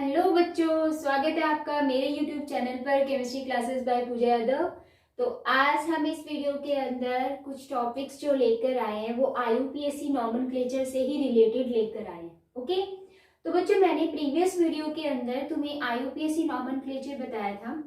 Hello बच्चों, स्वागत है आपका मेरे YouTube चैनल पर केमिस्ट्री क्लासेस बाय पूजा यादव। तो आज हम इस वीडियो के अंदर कुछ टॉपिक्स जो लेकर आए हैं वो IUPAC नॉमेनक्लेचर से ही रिलेटेड लेकर आए हैं। ओके, तो बच्चों मैंने प्रीवियस वीडियो के अंदर तुम्हें IUPAC नॉमेनक्लेचर बताया था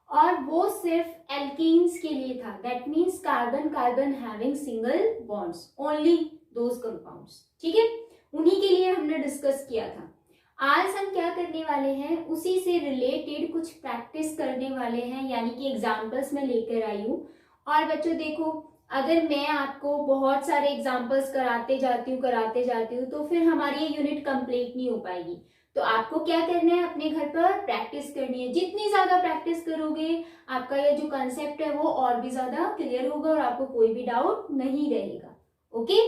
और वो सिर्फ एल्कीन्स के लिए था। That means carbon carbon having single bonds, only those compounds. ठीक है, उन्हीं के लिए हमने डिस्कस किया था। आज हम क्या करने वाले हैं, उसी से रिलेटेड कुछ प्रैक्टिस करने वाले हैं, यानी कि एग्जाम्पल्स में लेकर आई हूँ। और बच्चों देखो, अगर मैं आपको बहुत सारे एग्जाम्पल्स कराते जाती हूँ तो फिर हमारी ये यूनिट कंप्लीट नहीं हो पाएगी। तो आपको क्या करना है, अपने घर पर प्रैक्टिस करनी है। जितनी ज्यादा प्रैक्टिस करोगे आपका ये जो कंसेप्ट है वो और भी ज्यादा क्लियर होगा और आपको कोई भी डाउट नहीं रहेगा। ओके,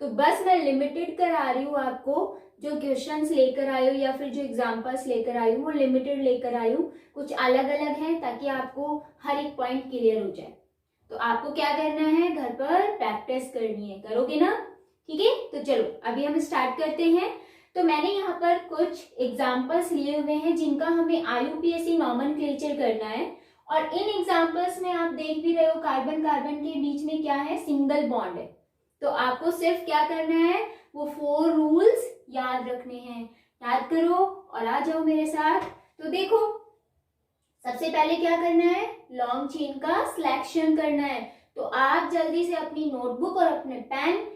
तो बस मैं लिमिटेड करा रही हूँ आपको, जो क्वेश्चंस लेकर आई हूँ या फिर जो एग्जांपल्स लेकर आई हूँ वो लिमिटेड लेकर आई हूँ, कुछ अलग अलग है ताकि आपको हर एक पॉइंट क्लियर हो जाए। तो आपको क्या करना है, घर पर प्रैक्टिस करनी है, करोगे ना? ठीक है, तो चलो अभी हम स्टार्ट करते हैं। तो मैंने यहाँ पर कुछ एग्जाम्पल्स लिए हुए हैं जिनका हमें IUPAC नॉमेनक्लेचर करना है। और इन एग्जाम्पल्स में आप देख भी रहे हो कार्बन कार्बन के बीच में क्या है, सिंगल बॉन्ड है। तो आपको सिर्फ क्या करना है, वो 4 रूल्स याद रखने हैं। याद करो और आ जाओ मेरे साथ। तो देखो, सबसे पहले क्या करना है, लॉन्ग चेन का सिलेक्शन करना है। तो आप जल्दी से अपनी नोटबुक और अपने पेन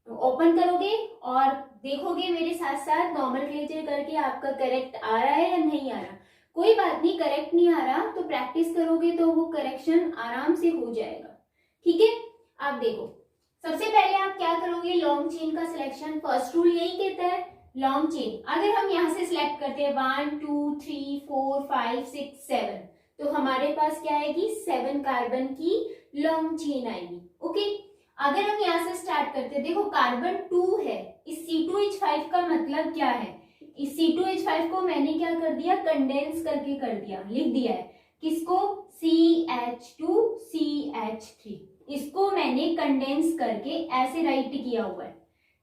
ओपन करोगे और देखोगे मेरे साथ साथ नॉमेनक्लेचर करके आपका करेक्ट आ रहा है या नहीं आ रहा। कोई बात नहीं, करेक्ट नहीं आ रहा तो प्रैक्टिस करोगे तो वो करेक्शन आराम से हो जाएगा। ठीक है, आप देखो, सबसे पहले आप क्या करोगे, लॉन्ग चेन का सिलेक्शन। फर्स्ट रूल यही कहता है, लॉन्ग चेन अगर हम यहाँ से सिलेक्ट करते हैं 1 2 3 4 5 6 7, तो हमारे पास क्या आएगी, 7 कार्बन की लॉन्ग चेन आएगी। ओके, अगर हम यहाँ से स्टार्ट करते हैं, देखो कार्बन 2 है, इस C2H5 का मतलब क्या है, इस C2H5 को मैंने क्या कर दिया, कंडेंस करके कर दिया, लिख दिया है किसको, CH2CH3, इसको मैंने कंडेंस करके ऐसे राइट किया हुआ है।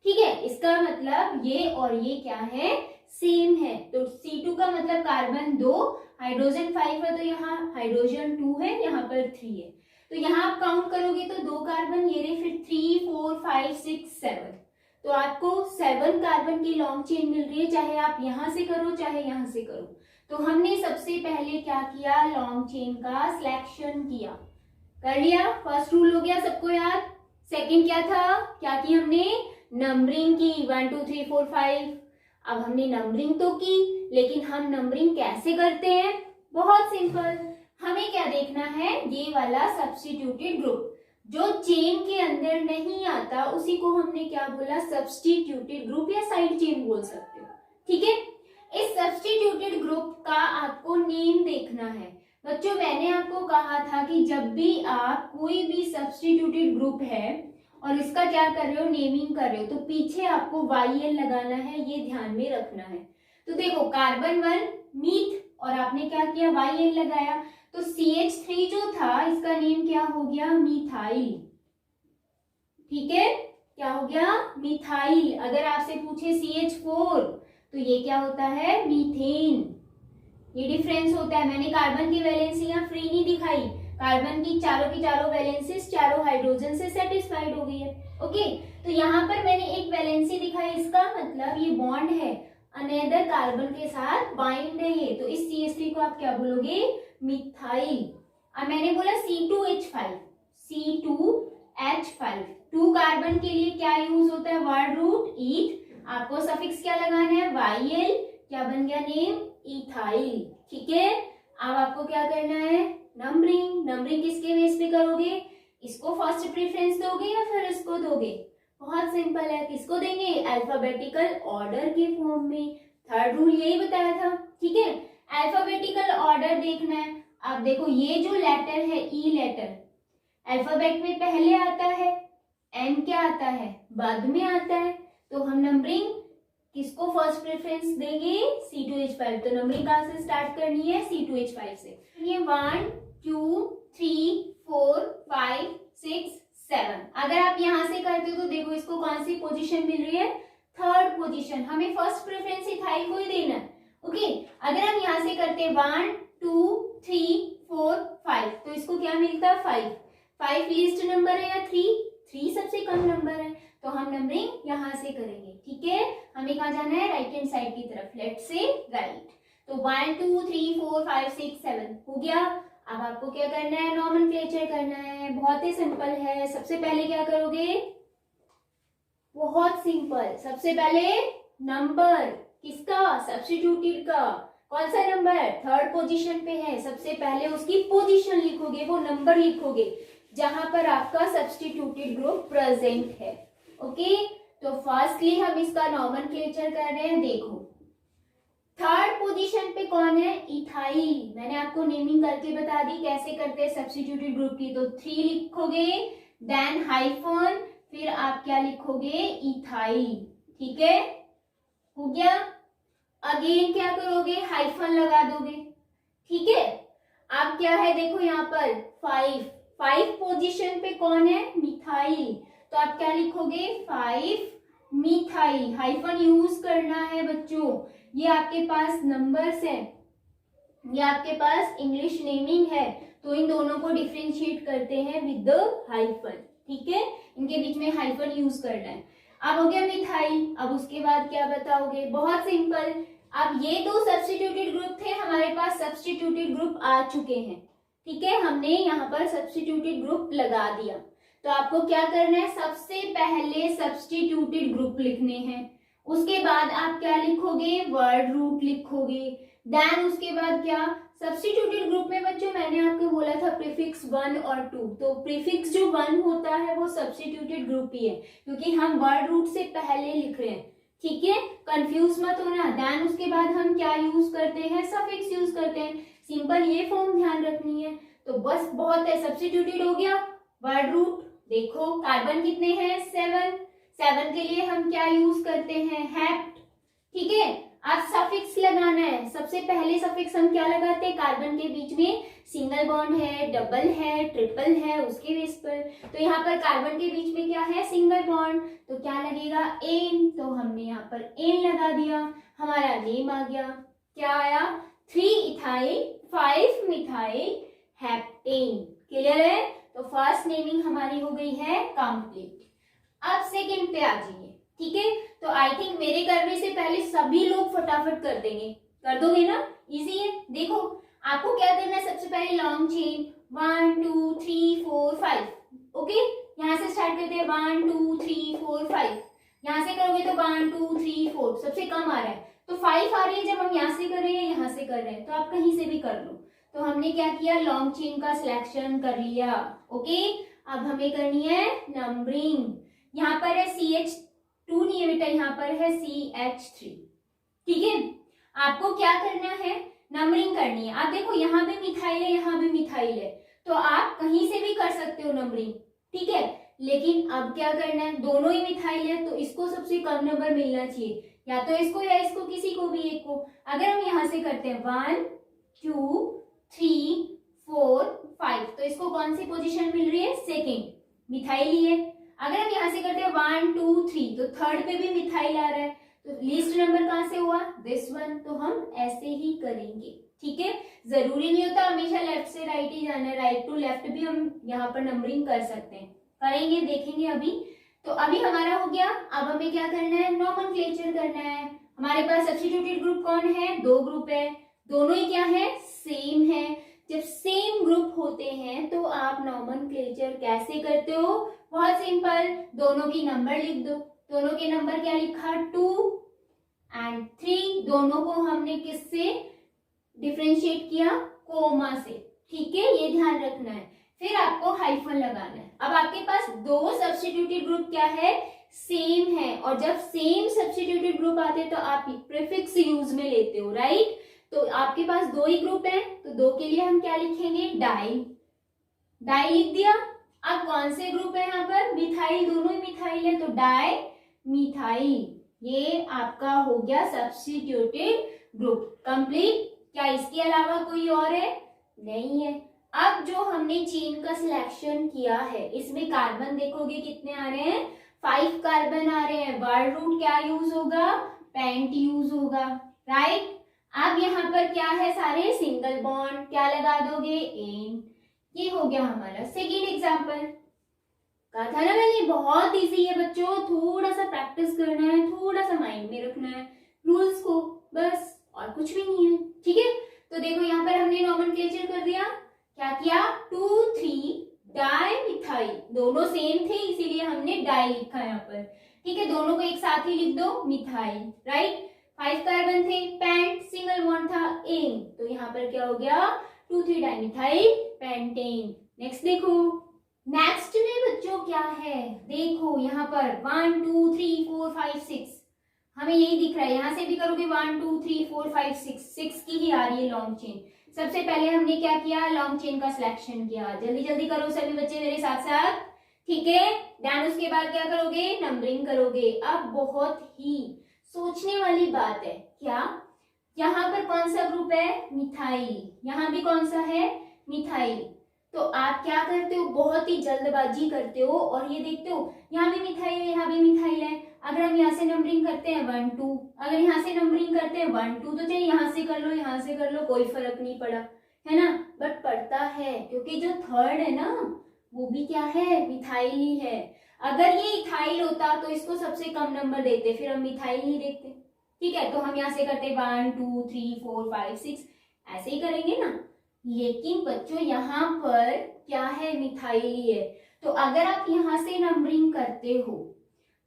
ठीक है, इसका मतलब ये और ये क्या है, सेम है। तो C2 का मतलब कार्बन 2, हाइड्रोजन 5 है, तो यहाँ हाइड्रोजन 2 है, यहाँ पर 3 है। तो यहाँ आप काउंट करोगे तो 2 कार्बन, ये रहे, फिर 3 4 5 6 7, तो आपको 7 कार्बन की लॉन्ग चेन मिल रही है, चाहे आप यहाँ से करो चाहे यहाँ से करो। तो हमने सबसे पहले क्या किया, लॉन्ग चेन का सिलेक्शन किया, कर लिया। फर्स्ट रूल हो गया सबको याद। सेकंड क्या था, क्या की हमने, नंबरिंग की, 1 2 3 4 5। अब हमने नंबरिंग तो की, लेकिन हम नंबरिंग कैसे करते हैं, बहुत सिंपल। हमें क्या देखना है, ये वाला सब्स्टिट्यूटेड ग्रुप जो चेन के अंदर नहीं आता उसी को हमने क्या बोला, सब्स्टिट्यूटेड ग्रुप या साइड चेन बोल सकते हो। ठीक है, इस सब्स्टिट्यूटेड ग्रुप का आपको नेम देखना है। बच्चों मैंने आपको कहा था कि जब भी आप कोई भी सब्स्टिट्यूटेड ग्रुप है और इसका क्या कर रहे हो, नेमिंग कर रहे हो, तो पीछे आपको YL लगाना है, ये ध्यान में रखना है। तो देखो कार्बन 1 मीथ और आपने क्या किया, YL लगाया, तो CH3 जो था इसका नेम क्या हो गया, मिथाइल। ठीक है, क्या हो गया, मिथाइल। अगर आपसे पूछे CH4 तो ये क्या होता है, मीथेन। ये डिफरेंस होता है। मैंने कार्बन की वैलेंसी यहाँ फ्री नहीं दिखाई, कार्बन की चारों वैलेंसीज चारों हाइड्रोजन से सेटिस्फाइड हो गई है। ओके, तो यहाँ पर मैंने एक वैलेंसी दिखाई, इसका मतलब ये बॉन्ड है, अनदर कार्बन के साथ बाइंड है ये, तो इस CH3 को आप क्या बोलोगे, मिथाइल। अब मैंने बोला C2H5, C2H5, 2 कार्बन के लिए क्या यूज होता है, वर्ड रूट ईथ, आपको सफिक्स क्या लगाना है, YL, क्या बन गया नेम, इथाइल। ठीक है, अब आपको क्या करना है, नंबरिंग। नंबरिंग किसके बेस पे करोगे, इसको फर्स्ट प्रेफरेंस दोगे या फिर इसको दोगे, बहुत सिंपल है, किसको देंगे, अल्फाबेटिकल ऑर्डर के फॉर्म में। थर्ड रूल यही बताया था। ठीक है, अल्फाबेटिकल ऑर्डर देखना है। अब देखो ये जो लेटर है, ई लेटर, अल्फाबेट में पहले आता है, एन क्या आता है, बाद में आता है, तो हम नंबरिंग किसको फर्स्ट प्रेफरेंस देंगे, C2H5। तो नंबरिंग कहाँ से स्टार्ट करनी है, C2H5 से। ये 1 2 3 4 5 6 7, अगर आप यहाँ से करते हो तो देखो इसको कौन सी पोजीशन मिल रही है, थर्ड पोजीशन। हमें फर्स्ट प्रेफरेंस इथाइल को ही देना है। ओके, अगर हम यहाँ से करते 1 2 3 4 5 तो इसको क्या मिलता है 5। 5 लीस्ट नंबर है या 3 सबसे कम नंबर है, तो हम नंबरिंग यहाँ से करेंगे। ठीक है, हमें कहाँ जाना है, राइट हैंड साइड की तरफ, लेफ्ट से राइट। तो 1 2 3 4 5 6 7 हो गया। अब आपको क्या करना है, नॉमेनक्लेचर करना है। बहुत ही सिंपल है। सबसे पहले क्या करोगे, बहुत सिंपल, सबसे पहले नंबर किसका, सब्स्टिट्यूटेड का। कौन सा नंबर, थर्ड पोजीशन पे है, सबसे पहले उसकी पोजीशन लिखोगे, वो नंबर लिखोगे जहां पर आपका सब्स्टिट्यूटेड ग्रुप प्रेजेंट है। ओके, तो फर्स्टली हम इसका नॉमेनक्लेचर कर रहे हैं। देखो थर्ड पोजीशन पे कौन है, इथाइल। मैंने आपको नेमिंग करके बता दी कैसे करते हैं सब्स्टिट्यूटेड ग्रुप की। तो 3 लिखोगे, देन हाइफन, फिर आप क्या लिखोगे, इथाइल। ठीक है, हो गया। अगेन क्या करोगे, हाइफन लगा दोगे। ठीक है, अब क्या है, देखो यहाँ पर 5 पोजीशन पे कौन है, मिथाइल। तो आप क्या लिखोगे, 5 मिथाइल। हाइफन यूज करना है बच्चों। ये आपके पास नंबर्स है, ये आपके पास इंग्लिश नेमिंग है, तो इन दोनों को डिफरेंशिएट करते हैं विद द हाइफन। ठीक है, इनके बीच में हाइफन यूज करना है। अब हो गया मिथाइल। अब उसके बाद क्या बताओगे, बहुत सिंपल। अब ये दो सब्स्टिट्यूटेड ग्रुप थे, हमारे पास सब्स्टिट्यूटेड ग्रुप आ चुके हैं। ठीक है, हमने यहाँ पर सब्स्टिट्यूटेड ग्रुप लगा दिया। तो आपको क्या करना है, सबसे पहले सब्स्टिट्यूटेड ग्रुप लिखने हैं। उसके बाद आप क्या लिखोगे, वर्ड रूट लिखोगे। देन उसके बाद क्या, सब्स्टिट्यूटेड ग्रुप में बच्चों मैंने आपको बोला था प्रीफिक्स 1 और 2, तो प्रीफिक्स जो 1 होता है वो सब्स्टिट्यूटेड ग्रुप ही है, क्योंकि हम वर्ड रूट से पहले लिख रहे हैं। ठीक है, कंफ्यूज मत होना। देन उसके बाद हम क्या यूज करते हैं, सफिक्स यूज करते हैं। सिंपल ये फॉर्म ध्यान रखनी है। तो बस बहुत है, सब्स्टिट्यूटेड हो गया। वर्ड रूट देखो, कार्बन कितने हैं, 7 के लिए हम क्या यूज करते हैं, हेप्ट। ठीक है, अब सफिक्स लगाना है। सबसे पहले सफिक्स हम क्या लगाते हैं, कार्बन के बीच में सिंगल बॉन्ड है, डबल है, ट्रिपल है, उसके बेस पर। तो यहाँ पर कार्बन के बीच में क्या है, सिंगल बॉन्ड, तो क्या लगेगा, एन। तो हमने यहाँ पर एन लगा दिया, हमारा नेम आ गया। क्या आया, 3 इथाइल 5 मिथाइल हेप्टेन। क्लियर है, तो फर्स्ट नेमिंग हमारी हो गई है कंप्लीट। अब सेकंड पे आ जाइए। ठीक है, तो आई थिंक मेरे करने से पहले सभी लोग फटाफट कर देंगे, कर दोगे ना, इजी है। देखो आपको क्या करना है, सबसे पहले लॉन्ग चेन 1 2 3 4 5। ओके, यहाँ से स्टार्ट करते हैं 1 2 3 4 5। यहाँ से करोगे तो 1 2 3 4, सबसे कम आ रहा है तो 5 आ रही है। जब हम यहाँ से कर रहे हैं, यहाँ से कर रहे हैं, तो आप कहीं से भी कर लो। तो हमने क्या किया, लॉन्ग चेन का सिलेक्शन कर लिया। ओके, अब हमें करनी है नंबरिंग। यहाँ पर है CH2 नहीं है बेटा, यहाँ पर है CH3। ठीक है, आपको क्या करना है, नंबरिंग करनी है। आप देखो यहाँ भी मिथाइल है, यहाँ भी मिथाइल है, तो आप कहीं से भी कर सकते हो नंबरिंग। ठीक है, लेकिन अब क्या करना है, दोनों ही मिथाइल है, तो इसको सबसे कम नंबर मिलना चाहिए, या तो इसको या इसको, किसी को भी एक को। अगर हम यहाँ से करते हैं 1 2 3 4 5, तो इसको कौन सी पोजीशन मिल रही है, सेकेंड, मिथाइल ही है। अगर हम यहाँ से करते हैं 1 2 3, तो थर्ड पे भी मिथाइल आ रहा है, तो लीस्ट नंबर कहाँ से हुआ, दिस वन। तो हम ऐसे ही करेंगे। ठीक है, जरूरी नहीं होता हमेशा लेफ्ट से राइट ही जाना है, राइट टू लेफ्ट भी हम यहाँ पर नंबरिंग कर सकते हैं, करेंगे, देखेंगे अभी। तो अभी हमारा हो गया। अब हमें क्या करना है, नॉमेनक्लेचर करना है। हमारे पास सब्स्टिट्यूटेड ग्रुप कौन है, 2 ग्रुप है, दोनों ही क्या है, सेम है। जब सेम ग्रुप होते हैं तो आप नॉमेनक्लेचर कैसे करते हो, बहुत सिंपल, दोनों की नंबर लिख दो। दोनों के नंबर क्या लिखा, 2 एंड 3, दोनों को हमने किससे डिफरेंशिएट किया, कोमा से। ठीक है, ये ध्यान रखना है। फिर आपको हाइफन लगाना है। अब आपके पास 2 सब्स्टिट्यूटेड ग्रुप क्या है, सेम है, और जब सेम सब्स्टिट्यूटेड ग्रुप आते हैं तो आप प्रीफिक्स यूज में लेते हो, राइट। तो आपके पास 2 ही ग्रुप है, तो 2 के लिए हम क्या लिखेंगे, डाई। डाई लिख दिया। अब कौन से ग्रुप है यहाँ पर, मिथाइल, दोनों ही मिथाइल है, तो डाई मिथाइल। ये आपका हो गया सब्स्टिट्यूटेड ग्रुप कंप्लीट। क्या इसके अलावा कोई और है, नहीं है। अब जो हमने चेन का सिलेक्शन किया है, इसमें कार्बन देखोगे कितने आ रहे हैं, 5 कार्बन आ रहे हैं। वर्ड रूट क्या यूज होगा, पेंट यूज होगा, राइट। अब यहाँ पर पर क्या है, सारे सिंगल बॉन्ड, क्या लगा दोगे, एन। ये हो गया हमारा सेकेंड एग्जाम्पल। कहा था ना मैंने, बहुत इजी है बच्चों, थोड़ा सा प्रैक्टिस करना है, थोड़ा सा माइंड में रखना है रूल्स को, बस, और कुछ भी नहीं है। ठीक है, तो देखो यहाँ पर हमने नॉमेनक्लेचर कर दिया, क्या किया, 2 3 डाइमिथाइल, दोनों सेम थे इसीलिए हमने डाई लिखा यहाँ पर। ठीक है, दोनों को एक साथ ही लिख दो, मिथाइल, राइट। 5 कार्बन थे, पेंट, सिंगल बॉन्ड था, एन, तो यहाँ पर क्या हो गया, 2 3 डाइमिथाइल पेंटेन। नेक्स्ट देखो, नेक्स्ट में बच्चों क्या है, देखो यहाँ पर 1 2 3 4 5 6, हमें यही दिख रहा है, यहाँ से भी करोगे 1 2 3 4 5 6 की ही आ रही है लॉन्ग चेन। सबसे पहले हमने क्या किया, लॉन्ग चेन का सिलेक्शन किया, जल्दी जल्दी करो सभी बच्चे मेरे साथ साथ। ठीक है, देन उसके बाद क्या करोगे, नंबरिंग करोगे। अब बहुत ही सोचने वाली बात है, क्या यहाँ पर कौन सा ग्रुप है, मिथाइल, यहाँ भी कौन सा है, मिथाइल। तो आप क्या करते हो, बहुत ही जल्दबाजी करते हो और ये देखते हो यहाँ भी मिथाइल है, यहाँ भी मिथाइल है। अगर हम यहाँ से नंबरिंग करते हैं 1 2, अगर यहाँ से नंबरिंग करते हैं 1 2, तो चलिए यहाँ से कर लो, यहाँ से कर लो, कोई फर्क नहीं पड़ा, है ना। बट पड़ता है, क्योंकि जो थर्ड है ना वो भी क्या है, मिथाइल ही है। अगर ये इथाइल होता तो इसको सबसे कम नंबर देते, फिर हम मिथाइल नहीं देखते। ठीक है, तो हम यहाँ से करते 1 2 3 4 5 6, ऐसे ही करेंगे ना। लेकिन बच्चों यहाँ पर क्या है, मिथाइल ही है। तो अगर आप यहाँ से नंबरिंग करते हो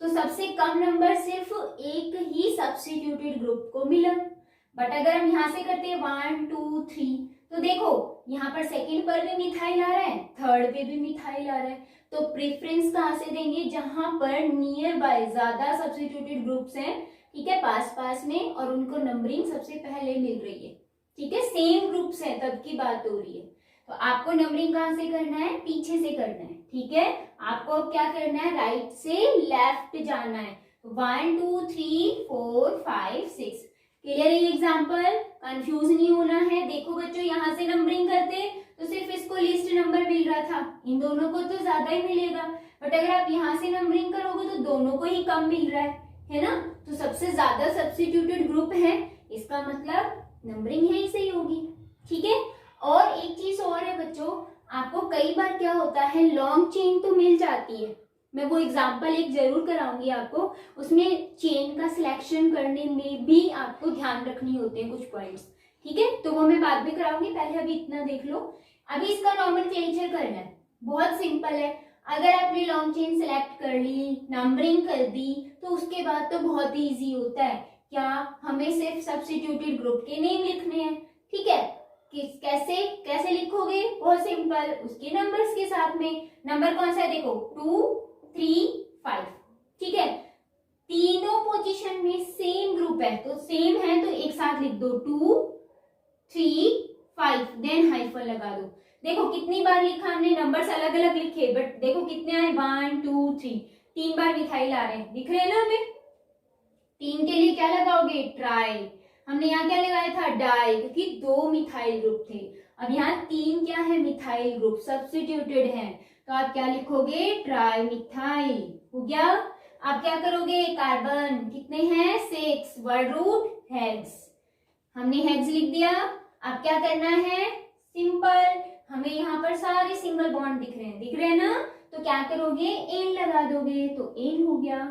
तो सबसे कम नंबर सिर्फ एक ही सब्स्टिट्यूटेड ग्रुप को मिला। बट अगर हम यहाँ से करते हैं 1 2 3, तो देखो यहाँ पर सेकंड पर भी मिथाइल आ रहा है, थर्ड पे भी मिथाइल आ रहा है। तो प्रेफरेंस कहाँ से देंगे, जहां पर नियर बाय ज्यादा सब्स्टिट्यूटेड ग्रुप्स हैं, ठीक है, पास पास में, और उनको नंबरिंग सबसे पहले मिल रही है। ठीक है, सेम ग्रुप्स हैं तब की बात हो रही है। तो आपको नंबरिंग कहाँ से करना है, पीछे से करना है। ठीक है, आपको अब क्या करना है, राइट से लेफ्ट जाना है। 1 2 3 4 5 6, क्लियर है ये एग्जाम्पल, कंफ्यूज नहीं होना है। देखो बच्चों, यहाँ से नंबरिंग करते तो सिर्फ इसको लिस्ट नंबर मिल रहा था, इन दोनों को तो ज्यादा ही मिलेगा। बट अगर आप यहाँ से नंबरिंग करोगे तो दोनों को ही कम मिल रहा है ना। तो सबसे ज्यादा सब्स्टिट्यूटेड ग्रुप है, इसका मतलब नंबरिंग यही सही होगी। ठीक है, और एक चीज और है बच्चों, आपको कई बार क्या होता है, लॉन्ग चेन तो मिल जाती है, मैं वो एग्जाम्पल एक जरूर कराऊंगी आपको, उसमें चेन का सिलेक्शन करने में भी आपको ध्यान रखनी होते हैं कुछ पॉइंट्स। ठीक है, तो वो मैं बाद में कराऊंगी, पहले अभी इतना देख लो। अभी इसका नॉमेनक्लेचर करना है, बहुत सिंपल है। अगर आपने लॉन्ग चेन सिलेक्ट कर ली, नंबरिंग कर दी, तो उसके बाद तो बहुत ही ईजी होता है। क्या, हमें सिर्फ सब्स्टिट्यूटेड ग्रुप के नेम लिखने हैं। ठीक है, कैसे कैसे लिखोगे, बहुत सिंपल, उसके नंबर्स के साथ में। नंबर कौन सा है, देखो 2 3 5। ठीक है, तीनों पोजीशन में सेम ग्रुप है, तो सेम है तो एक साथ लिख दो 2 3 5, देन हाइफन लगा दो। देखो कितनी बार लिखा हमने, नंबर्स अलग अलग लिखे, बट देखो कितने आए, 1 2 3, 3 बार मिथाइल आ रहे हैं, दिख रहे हैं ना हमें। 3 के लिए क्या लगाओगे, ट्राई। हमने यहाँ क्या लगाया था, डाई, क्योंकि 2 मिथाइल ग्रुप थे। अब यहाँ 3 क्या है, मिथाइल ग्रुप सब्स्टिट्यूटेड है, तो आप क्या लिखोगे, ट्राई मिथाइल, हो गया। आप क्या करोगे, कार्बन कितने हैं, 6, वर्ड रूट हेक्स, हमने हेक्स लिख दिया। अब क्या करना है, सिंपल, हमें यहाँ पर सारे सिंगल बॉन्ड दिख रहे हैं ना, तो क्या करोगे, एन लगा दोगे, तो एन हो गया।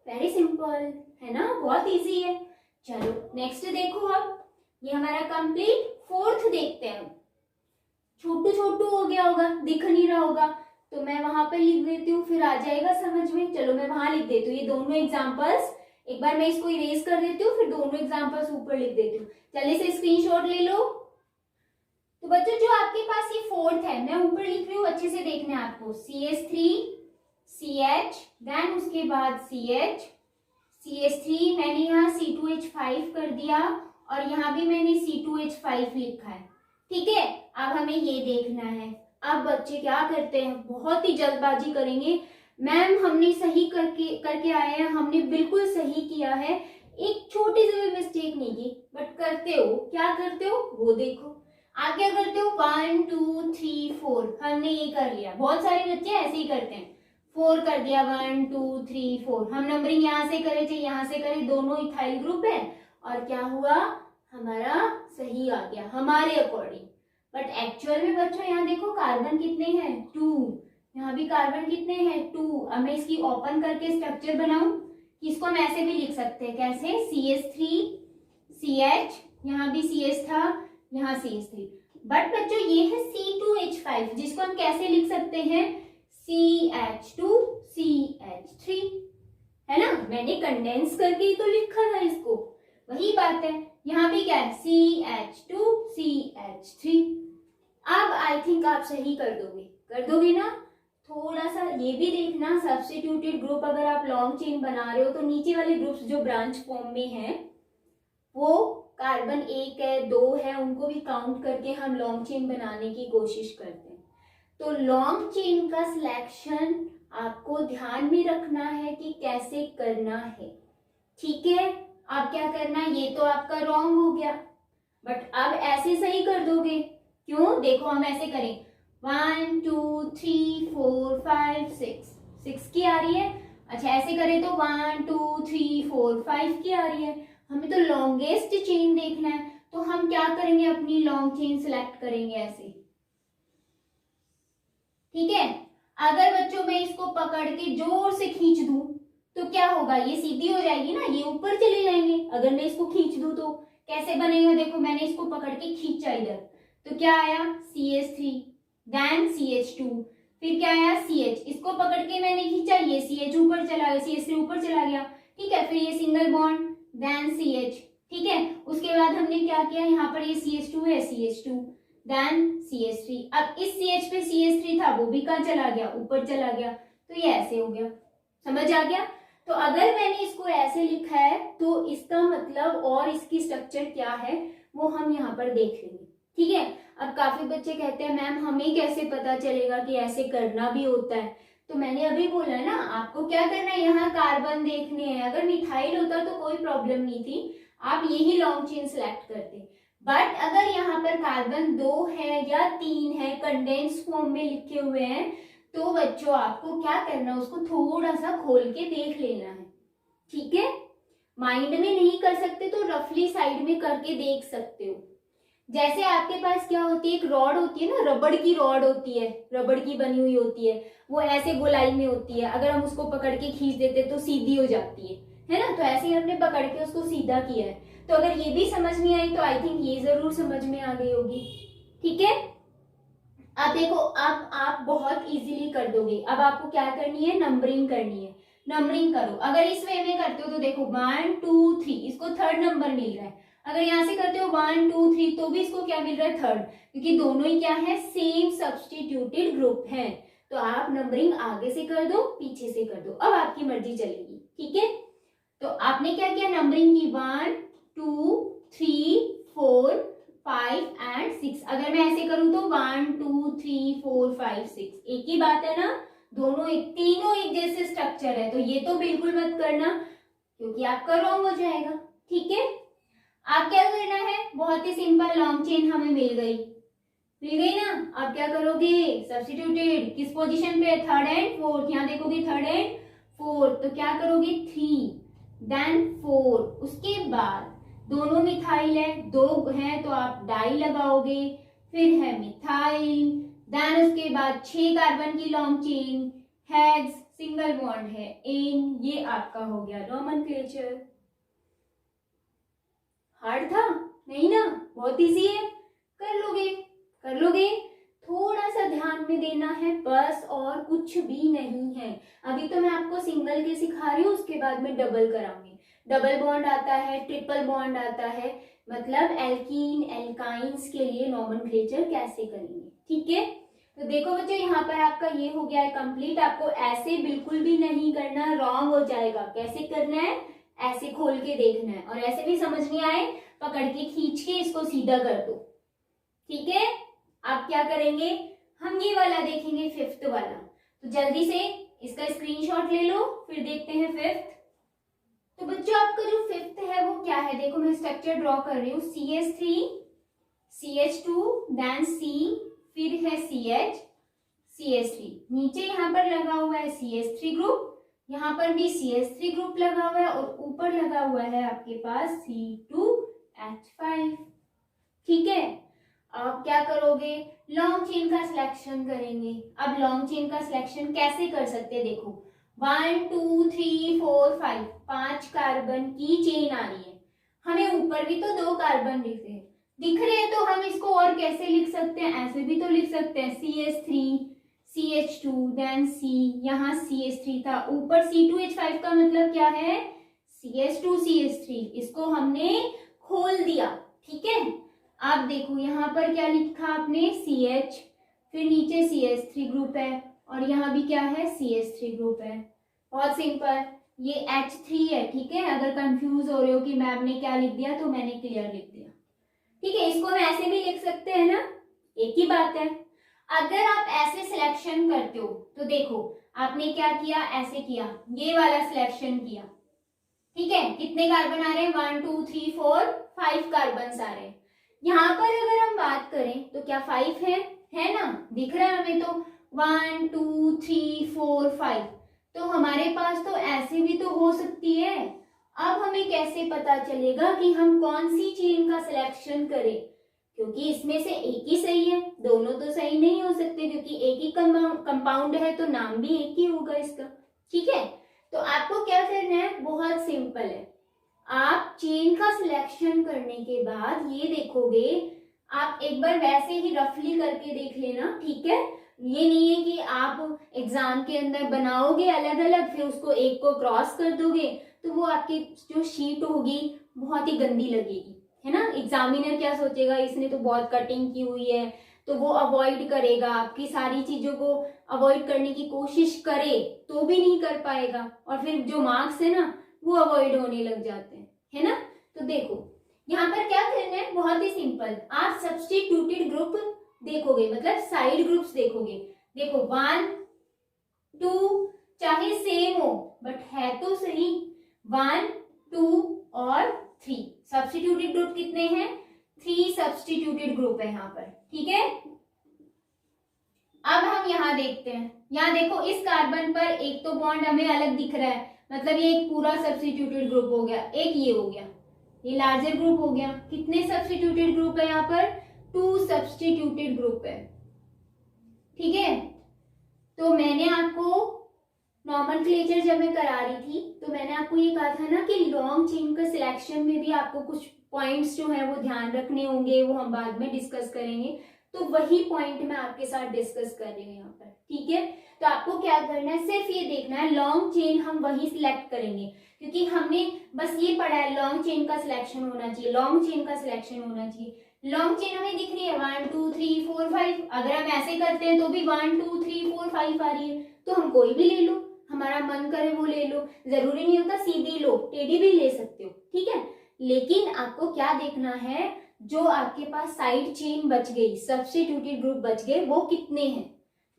वेरी सिंपल है ना, बहुत इजी है। चलो नेक्स्ट देखो, अब ये हमारा कंप्लीट। फोर्थ देखते हैं, छोटू छोटू हो गया होगा, दिख नहीं रहा होगा, तो मैं वहां पे लिख देती हूँ, फिर आ जाएगा समझ में। चलो मैं वहां लिख देती हूँ ये दोनों एग्जांपल्स, एक बार मैं इसको इरेज कर देती हूँ, फिर दोनों एग्जांपल्स ऊपर लिख देती हूँ। चलिए से स्क्रीनशॉट ले लो। तो बच्चों जो आपके पास ये फोर्थ है, मैं ऊपर लिख रही हूँ, अच्छे से देखना है आपको, CH3 CH, देन उसके बाद CH CH3, मैंने यहाँ C2H5 कर दिया, और यहाँ भी मैंने C2H5 लिखा है। ठीक है, अब हमें ये देखना है। अब बच्चे क्या करते हैं, बहुत ही जल्दबाजी करेंगे, मैम हमने सही करके आए हैं, हमने बिल्कुल सही किया है, एक छोटी सी भी मिस्टेक नहीं की, बट करते हो, क्या करते हो वो देखो। आप क्या करते हो, 1 2 3 4, हमने ये कर लिया, बहुत सारे बच्चे ऐसे ही करते हैं, 4 कर दिया, 1 2 3 4, हम नंबरिंग यहाँ से करे चाहे यहाँ से करे, दोनों इथाइल ग्रुप है, और क्या हुआ, हमारा सही आ गया हमारे अकॉर्डिंग। बट एक्चुअल में बच्चों यहाँ देखो कार्बन कितने हैं 2, यहाँ भी कार्बन कितने हैं 2। अब मैं इसकी ओपन करके स्ट्रक्चर बनाऊं, इसको हम ऐसे भी लिख सकते हैं, कैसे CH3 CH, यहाँ भी CH था, यहाँ CH3। बट बच्चों ये है C2H5, जिसको हम कैसे लिख सकते हैं CH2 CH3, है ना। मैंने कंडेंस करके ही तो लिखा था इसको, वही बात है। यहाँ भी क्या है CH2 CH3। अब आई थिंक आप सही कर दोगे ना। थोड़ा सा ये भी देखना, सब्स्टिट्यूटेड ग्रुप अगर आप लॉन्ग चेन बना रहे हो तो नीचे वाले ग्रुप्स जो ब्रांच फॉर्म में हैं वो कार्बन 1 है 2 है, उनको भी काउंट करके हम लॉन्ग चेन बनाने की कोशिश करते हैं। तो लॉन्ग चेन का सिलेक्शन आपको ध्यान में रखना है कि कैसे करना है, ठीक है। अब क्या करना है, ये तो आपका रॉन्ग हो गया, बट अब ऐसे सही कर दोगे। क्यों, देखो हम ऐसे करें 1 2 3 4 5 6 की आ रही है। अच्छा ऐसे करें तो 1 2 3 4 5 की आ रही है। हमें तो लॉन्गेस्ट चेन देखना है, तो हम क्या करेंगे, अपनी लॉन्ग चेन सिलेक्ट करेंगे ऐसे, ठीक है। अगर बच्चों मैं इसको पकड़ के जोर से खींच दूं तो क्या होगा, ये सीधी हो जाएगी ना, ये ऊपर चले जाएंगे। अगर मैं इसको खींच दूं तो कैसे बनेगा, देखो मैंने इसको पकड़ के खींचा इधर, तो क्या आया CH3 देन CH2, फिर क्या आया CH, इसको पकड़ के मैंने खींचा, ये CH ऊपर चला गया, CH3 ऊपर चला गया, ठीक है। फिर ये सिंगल बॉन्ड देन CH, ठीक है। उसके बाद हमने क्या किया, यहाँ पर ये CH2 है, CH2 देन CH3। अब इस CH पे CH3 था, वो भी कहाँ चला गया, ऊपर चला गया, तो ये ऐसे हो गया, समझ आ गया। तो अगर मैंने इसको ऐसे लिखा है तो इसका मतलब और इसकी स्ट्रक्चर क्या है वो हम यहाँ पर देख लेंगे, ठीक है। अब काफी बच्चे कहते हैं मैम हमें कैसे पता चलेगा कि ऐसे करना भी होता है, तो मैंने अभी बोला है ना, आपको क्या करना है, यहाँ कार्बन देखने हैं। अगर मिथाइल होता तो कोई प्रॉब्लम नहीं थी, आप यही लॉन्ग चेन सिलेक्ट करते। बट अगर यहाँ पर कार्बन 2 है या 3 है, कंडेंस फॉर्म में लिखे हुए हैं, तो बच्चों आपको क्या करना है, उसको थोड़ा सा खोल के देख लेना है, ठीक है। माइंड में नहीं कर सकते तो रफली साइड में करके देख सकते हो। जैसे आपके पास क्या होती है, एक रॉड होती है ना, रबड़ की रॉड होती है, रबड़ की बनी हुई होती है, वो ऐसे गोलाई में होती है, अगर हम उसको पकड़ के खींच देते तो सीधी हो जाती है ना। तो ऐसे ही हमने पकड़ के उसको सीधा किया है। तो अगर ये भी समझ नहीं आई तो आई थिंक ये जरूर समझ में आ गई होगी, ठीक है। अब देखो अब आप बहुत इजीली कर दोगे। अब आपको क्या करनी है, नंबरिंग करनी है, नंबरिंग करो। अगर इस वे में करते हो तो देखो 1 2 3, इसको थर्ड नंबर मिल रहा है। अगर यहाँ से करते हो 1 2 3 तो भी इसको क्या मिल रहा है, थर्ड, क्योंकि दोनों ही क्या है, सेम सब्स्टिट्यूटेड ग्रुप है। तो आप नंबरिंग आगे से कर दो, पीछे से कर दो, अब आपकी मर्जी चलेगी, ठीक है। तो आपने क्या किया, नंबरिंग की 1 2 3 4 5 एंड 6। अगर मैं ऐसे करूं तो 1 2 3 4 5 6, एक ही बात है ना, दोनों तीनों एक जैसे स्ट्रक्चर है। तो ये तो बिल्कुल मत करना क्योंकि आपका रॉन्ग हो जाएगा, ठीक है। आप क्या करना है, बहुत ही सिंपल, लॉन्ग चेन हमें मिल गई ना। आप क्या करोगे, सब्स्टिट्यूटेड किस पोजीशन पे, थर्ड एंड फोर्थ, यहाँ देखोगे थर्ड एंड फोर्थ, तो क्या करोगे 3 देन 4, उसके बाद दोनों मिथाइल है, 2 है तो आप डाई लगाओगे, फिर है मिथाइल, देन उसके बाद 6 कार्बन की long chain, hex, single bond है एन, ये आपका हो गया नोमेनक्लेचर। हार्ड था नहीं ना, बहुत इजी है, कर लोगे। थोड़ा सा ध्यान में देना है बस, और कुछ भी नहीं है। अभी तो मैं आपको सिंगल के सिखा रही हूँ, उसके बाद में डबल कराऊंगी। डबल बॉन्ड आता है, ट्रिपल बॉन्ड आता है, मतलब एल्कीन एल्काइंस के लिए नोमेनक्लेचर कैसे करेंगे, ठीक है। तो देखो बच्चों यहाँ पर आपका ये हो गया है कंप्लीट। आपको ऐसे बिल्कुल भी नहीं करना, रॉन्ग हो जाएगा। कैसे करना है, ऐसे खोल के देखना है, और ऐसे भी समझ नहीं आए पकड़ के खींच के इसको सीधा कर दो, ठीक है। आप क्या करेंगे, हम ये वाला देखेंगे, फिफ्थ वाला। तो जल्दी से इसका स्क्रीनशॉट ले लो, फिर देखते हैं फिफ्थ। तो बच्चों आपका जो फिफ्थ है वो क्या है, देखो मैं स्ट्रक्चर ड्रॉ कर रही हूँ, CH3 CH2 देन C, फिर है CH CH3, नीचे यहाँ पर लगा हुआ है CH3 ग्रुप, यहाँ पर भी CH3 ग्रुप लगा हुआ है, और ऊपर लगा हुआ है आपके पास H5। ठीक है, अब क्या करोगे, लॉन्ग चेन का सिलेक्शन करेंगे। अब लॉन्ग चेन का सिलेक्शन कैसे कर सकते हैं, देखो 1 2 3 4 5 5 कार्बन की चेन आ रही है, हमें ऊपर भी तो 2 कार्बन दिख रहे हैं, तो हम इसको और कैसे लिख सकते हैं, ऐसे भी तो लिख सकते हैं CH3 CH2 देन C, यहाँ CH3 था, ऊपर C2H5 का मतलब क्या है, CH2 CH3, इसको हमने खोल दिया। ठीक है, आप देखो यहाँ पर क्या लिखा आपने, CH, फिर नीचे CH3 ग्रुप है, और यहाँ भी क्या है, CH3 ग्रुप है। बहुत सिंपल, ये H3 है। ठीक है, अगर कंफ्यूज हो रहे हो कि मैम ने क्या लिख दिया, तो मैंने क्लियर लिख दिया। ठीक है, इसको हम ऐसे भी लिख सकते हैं ना, एक ही बात है। अगर आप ऐसे सिलेक्शन करते हो तो देखो आपने क्या किया, ऐसे किया, ये वाला सिलेक्शन किया। ठीक है, कितने कार्बन आ रहे हैं, 1 2 3 4 5 कार्बन आ रहे हैं। यहाँ पर अगर हम बात करें तो क्या 5 है ना, दिख रहा है हमें, तो 1 2 3 4 5, तो हमारे पास तो ऐसे भी तो हो सकती है। अब हमें कैसे पता चलेगा कि हम कौन सी चेन का सिलेक्शन करें, क्योंकि इसमें से एक ही सही है, दोनों तो सही नहीं हो सकते, क्योंकि एक ही कंपाउंड है तो नाम भी एक ही होगा इसका। ठीक है, तो आपको क्या करना है, बहुत सिंपल है, आप चेन का सिलेक्शन करने के बाद ये देखोगे, आप एक बार वैसे ही रफली करके देख लेना। ठीक है, ये नहीं है कि आप एग्जाम के अंदर बनाओगे अलग अलग, फिर उसको एक को क्रॉस कर दोगे, तो वो आपकी जो शीट होगी बहुत ही गंदी लगेगी, है ना। एग्जामिनर क्या सोचेगा, इसने तो बहुत कटिंग की हुई है, तो वो अवॉइड करेगा, आपकी सारी चीजों को अवॉइड करने की कोशिश करे तो भी नहीं कर पाएगा, और फिर जो मार्क्स है ना वो अवॉइड होने लग जाते हैं, है ना। तो देखो यहाँ पर क्या करना है, बहुत ही सिंपल, आप सब्स्टिट्यूटेड ग्रुप देखोगे, मतलब साइड ग्रुप्स देखोगे। देखो 1 2 चाहे सेम हो बट है तो सही, 1 2 और 3 सब्स्टिट्यूटेड ग्रुप कितने हैं, 3 सब्स्टिट्यूटेड ग्रुप है यहाँ पर। ठीक है, अब हम यहाँ देखते हैं, यहाँ देखो इस कार्बन पर एक तो बॉन्ड हमें अलग दिख रहा है, मतलब ये एक पूरा सब्स्टिट्यूटेड ग्रुप हो गया, एक ये हो गया, ये लार्जर ग्रुप हो गया। कितने सब्स्टिट्यूटेड ग्रुप है यहाँ पर, 2 सब्स्टिट्यूटेड ग्रुप है। ठीक है, तो मैंने आपको नॉमेनक्लेचर जब मैं करा रही थी तो मैंने आपको ये कहा था ना कि लॉन्ग चेन का सिलेक्शन में भी आपको कुछ पॉइंट्स जो है वो ध्यान रखने होंगे, वो हम बाद में डिस्कस करेंगे, तो वही पॉइंट मैं आपके साथ डिस्कस कर रही हूँ यहाँ पर। ठीक है, तो आपको क्या करना है, सिर्फ ये देखना है लॉन्ग चेन हम वही सिलेक्ट करेंगे, क्योंकि हमने बस ये पढ़ा है लॉन्ग चेन का सिलेक्शन होना चाहिए, लॉन्ग चेन का सिलेक्शन होना चाहिए। लॉन्ग चेन हमें दिख रही है 1 2 3 4 5, अगर हम ऐसे करते हैं तो भी 1 2 3 4 5 आ रही है, तो हम कोई भी ले लो, हमारा मन करे वो ले लो, जरूरी नहीं होता सीधी लो, टेढ़ी भी ले सकते हो। ठीक है, लेकिन आपको क्या देखना है, जो आपके पास साइड चेन बच गई, सब्स्टिट्यूटेड ग्रुप बच गए, वो कितने हैं,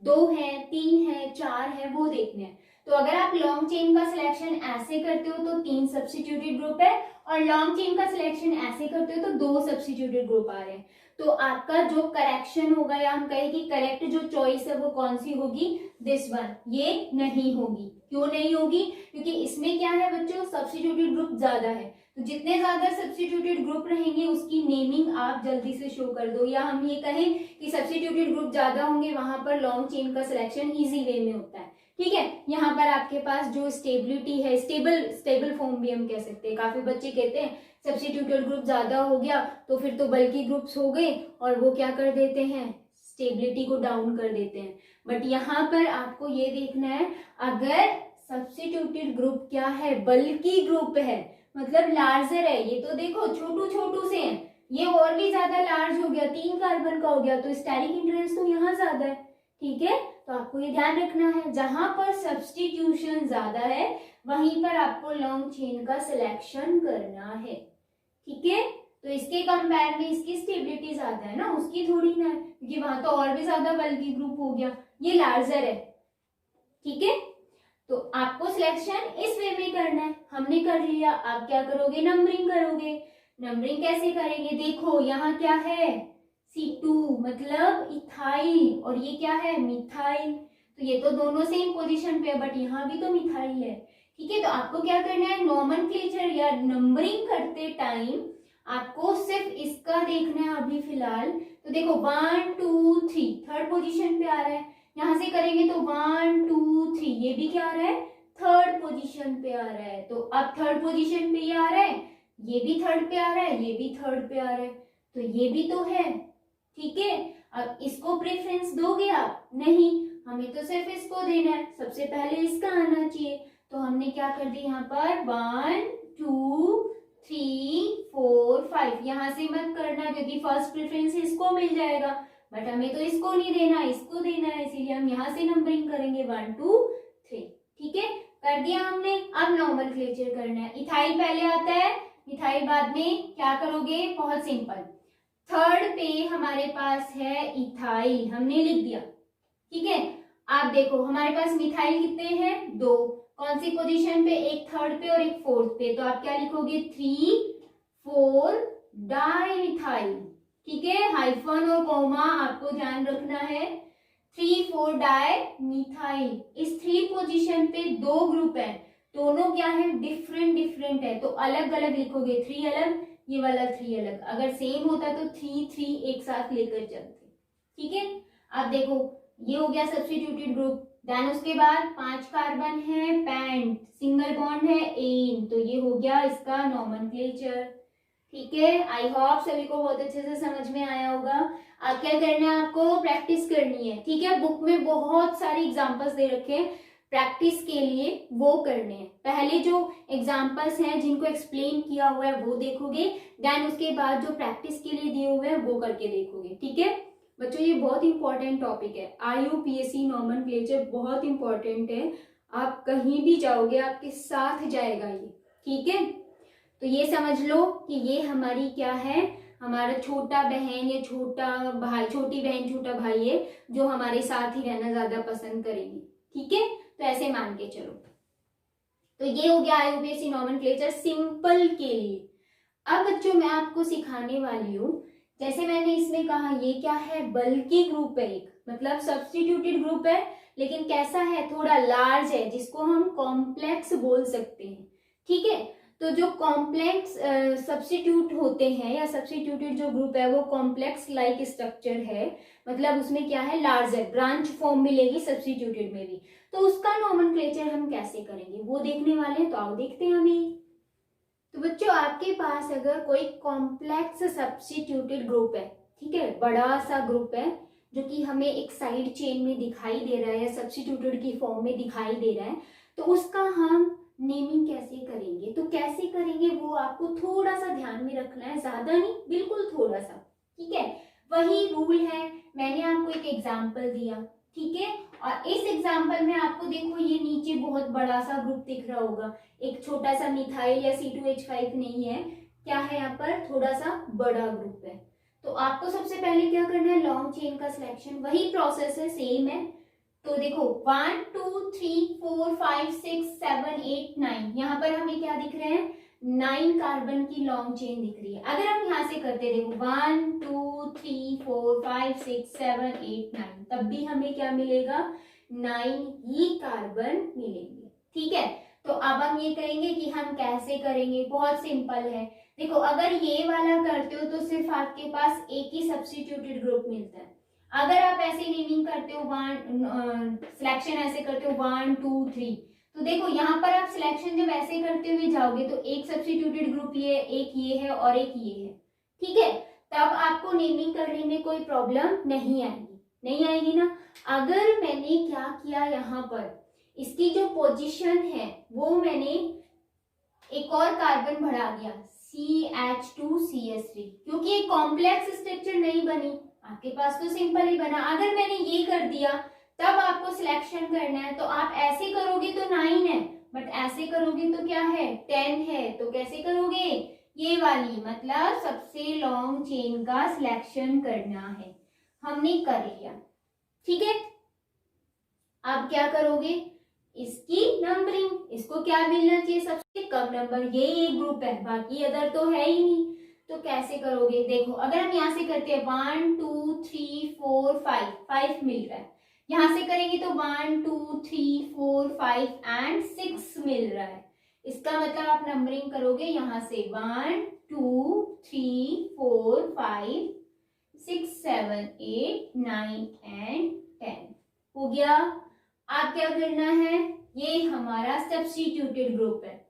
2 हैं 3 हैं 4 हैं, वो देखने हैं। तो अगर आप लॉन्ग चेन का सिलेक्शन ऐसे करते हो तो 3 सब्स्टिट्यूटेड ग्रुप है, और लॉन्ग चेन का सिलेक्शन ऐसे करते हो तो 2 सब्स्टिट्यूटेड ग्रुप आ रहे हैं। तो आपका जो करेक्शन होगा, या हम कहें कि करेक्ट जो चॉइस है वो कौन सी होगी, दिस वन, ये नहीं होगी। क्यों नहीं होगी, क्योंकि इसमें क्या है बच्चों, सब्स्टिट्यूटेड ग्रुप ज्यादा है, तो जितने ज्यादा सब्स्टिट्यूटेड ग्रुप रहेंगे उसकी नेमिंग आप जल्दी से शो कर दो, या हम ये कहें कि सब्स्टिट्यूटेड ग्रुप ज्यादा होंगे वहां पर लॉन्ग चेन का सिलेक्शन इजी वे में होता है। ठीक है, यहाँ पर आपके पास जो स्टेबिलिटी है, स्टेबल फॉर्म भी हम कह सकते हैं। काफी बच्चे कहते हैं सब्स्टिट्यूटेड ग्रुप ज्यादा हो गया तो फिर तो बल्कि ग्रुप्स हो गए, और वो क्या कर देते हैं, स्टेबिलिटी को डाउन कर देते हैं। बट यहाँ पर आपको ये देखना है, अगर सब्स्टिट्यूटेड ग्रुप क्या है, बल्कि ग्रुप है, मतलब लार्जर है, ये तो देखो छोटू छोटू से हैं, ये और भी ज्यादा लार्ज हो गया, 3 कार्बन का हो गया, तो स्टेरिक हिंड्रेंस तो यहाँ ज्यादा है। ठीक है, तो आपको ये ध्यान रखना है, जहां पर सब्स्टिट्यूशन ज्यादा है वहीं पर आपको लॉन्ग चेन का सिलेक्शन करना है। ठीक है, तो इसके कंपेयर में इसकी स्टेबिलिटी ज्यादा है ना, उसकी थोड़ी ना है, क्योंकि वहां तो और भी ज्यादा बल्कि ग्रुप हो गया, ये लार्जर है। ठीक है, तो आपको सिलेक्शन इस वे में करना है, हमने कर लिया। आप क्या करोगे, नंबरिंग करोगे। नंबरिंग कैसे करेंगे, देखो यहाँ क्या है, C2 मतलब इथाइल, और ये क्या है, मिथाइल, तो ये तो दोनों सेम पोजीशन पे है, बट यहाँ भी तो मिथाइल है। ठीक है, तो आपको क्या करना है, नॉमेनक्लेचर या नंबरिंग करते टाइम आपको सिर्फ इसका देखना है अभी फिलहाल। तो देखो 1 2 3 थर्ड पोजीशन पे आ रहा है, यहां से करेंगे तो 1 2 3 ये भी क्या आ रहा है, थर्ड पोजीशन पे आ रहा है। तो अब थर्ड पोजीशन पे ये आ रहा है, ये भी थर्ड पे आ रहा है, ये भी थर्ड पे आ रहा है, तो ये भी तो है। ठीक है, अब इसको प्रेफरेंस दोगे आप? नहीं, हमें तो सिर्फ इसको देना है, सबसे पहले इसका आना चाहिए। तो हमने क्या कर दी यहाँ पर 1 2 3 4 5, यहां से मत करना क्योंकि फर्स्ट प्रेफरेंस इसको मिल जाएगा, बट हमें तो इसको नहीं देना, इसको देना है, इसीलिए हम यहाँ से नंबरिंग करेंगे 1 2 3। ठीक है, कर दिया हमने। अब नॉमेनक्लेचर करना है। इथाइल पहले आता है, मिथाइल बाद में। क्या करोगे, बहुत सिंपल, थर्ड पे हमारे पास है इथाइल, हमने लिख दिया। ठीक है, आप देखो हमारे पास मिथाइल कितने हैं, 2, कौन सी पोजीशन पे, एक थर्ड पे और एक फोर्थ पे। तो आप क्या लिखोगे 3 4 डाइमिथाइल। ठीक है, हाइफन और कोमा आपको ध्यान रखना है। 3 4 डाइमिथाइल। इस 3 पोजीशन पे 2 ग्रुप है, दोनों क्या है, डिफरेंट डिफरेंट है, तो अलग अलग लिखोगे, 3 अलग, ये वाला 3 अलग। अगर सेम होता तो 3 3 एक साथ लेकर चलते। ठीक है, आप देखो ये हो गया सब्स्टिट्यूटेड ग्रुप। देन उसके बाद 5 कार्बन है, पेंट, सिंगल बॉन्ड है, एन, तो ये हो गया इसका नॉमेनक्लेचर। ठीक है, आई होप सभी को बहुत अच्छे से समझ में आया होगा। अब क्या करना है, आपको प्रैक्टिस करनी है। ठीक है, बुक में बहुत सारे एग्जांपल्स दे रखे हैं प्रैक्टिस के लिए, वो करने हैं। पहले जो एग्जांपल्स हैं जिनको एक्सप्लेन किया हुआ है वो देखोगे, देन उसके बाद जो प्रैक्टिस के लिए दिए हुए हैं वो करके देखोगे। ठीक है बच्चों, ये बहुत इंपॉर्टेंट टॉपिक है, IUPAC नॉमेनक्लेचर बहुत इंपॉर्टेंट है। आप कहीं भी जाओगे आपके साथ जाएगा ये। ठीक है, तो ये समझ लो कि ये हमारी क्या है, हमारा छोटा बहन या छोटा भाई, छोटी बहन छोटा भाई है जो हमारे साथ ही रहना ज्यादा पसंद करेंगे। ठीक है, तो ऐसे मान के चलो। तो ये हो गया IUPAC नॉमेनक्लेचर सिंपल के लिए। अब बच्चों मैं आपको सिखाने वाली हूँ, जैसे मैंने इसमें कहा ये क्या है, बल्कि ग्रुप है एक, मतलब सब्स्टिट्यूटेड ग्रुप है, लेकिन कैसा है, थोड़ा लार्ज है, जिसको हम कॉम्प्लेक्स बोल सकते हैं। ठीक है, तो जो कॉम्प्लेक्स सब्स्टिट्यूट होते हैं या सब्स्टिट्यूटेड जो ग्रुप है वो कॉम्प्लेक्स लाइक स्ट्रक्चर है, मतलब उसमें क्या है, लार्ज है, ब्रांच फॉर्म मिलेगी सब्स्टिट्यूटेड में भी। तो उसका नॉमेनक्लेचर हम कैसे करेंगे वो देखने वाले हैं, तो आओ देखते हैं हमें। तो बच्चों आपके पास अगर कोई कॉम्प्लेक्स सब्स्टिट्यूटेड ग्रुप है, ठीक है, बड़ा सा ग्रुप है जो कि हमें एक साइड चेन में दिखाई दे रहा है या सब्स्टिट्यूटेड की फॉर्म में दिखाई दे रहा है, तो उसका हम नेमिंग कैसे करेंगे, तो कैसे करेंगे वो आपको थोड़ा सा ध्यान में रखना है, ज्यादा नहीं, बिल्कुल थोड़ा सा। ठीक है, वही रूल है, मैंने आपको एक एग्जाम्पल दिया। ठीक है, और इस एग्जाम्पल में आपको देखो ये नीचे बहुत बड़ा सा ग्रुप दिख रहा होगा, एक छोटा सा मिथाइल या C2H5 नहीं है, क्या है यहाँ पर, थोड़ा सा बड़ा ग्रुप है। तो आपको सबसे पहले क्या करना है, लॉन्ग चेन का सिलेक्शन, वही प्रोसेस है, सेम है। तो देखो 1 2 3 4 5 6 7 8 9, यहाँ पर हमें क्या दिख रहे हैं, 9 कार्बन की लॉन्ग चेन दिख रही है। अगर हम यहाँ से करते, देखो 1 2 3 4 5 6 7 8 9, तब भी हमें क्या मिलेगा, 9 ही कार्बन मिलेंगे। ठीक है, तो अब हम ये करेंगे कि हम कैसे करेंगे, बहुत सिंपल है। देखो अगर ये वाला करते हो तो सिर्फ आपके पास एक ही सब्स्टिट्यूटेड ग्रुप मिलता है। अगर आप ऐसे नेमिंग करते हो, सिलेक्शन ऐसे करते हो 1 2 3, तो देखो यहाँ पर आप सिलेक्शन जब ऐसे करते हुए जाओगे तो एक सब्स्टिट्यूटेड ग्रुप ये, एक ये है और एक ये है। ठीक है, तब आपको नेमिंग करने में कोई प्रॉब्लम नहीं आएगी, नहीं आएगी ना। अगर मैंने क्या किया, यहाँ पर इसकी जो पोजीशन है वो मैंने एक और कार्बन बढ़ा दिया, CH2CH3, क्योंकि एक कॉम्प्लेक्स स्ट्रक्चर नहीं बनी, आपके पास तो सिंपल ही बना। अगर मैंने ये कर दिया तब आपको सिलेक्शन करना है, तो आप ऐसे करोगे तो 9 है, बट ऐसे करोगे तो क्या है, 10 है। तो कैसे करोगे, ये वाली, मतलब सबसे लॉन्ग चेन का सिलेक्शन करना है, हमने कर लिया। ठीक है, अब क्या करोगे, इसकी नंबरिंग, इसको क्या मिलना चाहिए, सबसे कम नंबर, ये एक ग्रुप है, बाकी अदर तो है ही नहीं। तो कैसे करोगे, देखो अगर हम यहाँ से करते हैं 1 2 3 4 5, 5 मिल रहा है, यहाँ से करेंगे तो 1 2 3 4 5 एंड 6 मिल रहा है। इसका मतलब आप नंबरिंग करोगे यहाँ से 1 2 3 4 5 6 7 8 9 एंड 10 हो गया। आप क्या करना है, ये हमारा सब्स्टिट्यूटेड ग्रुप है।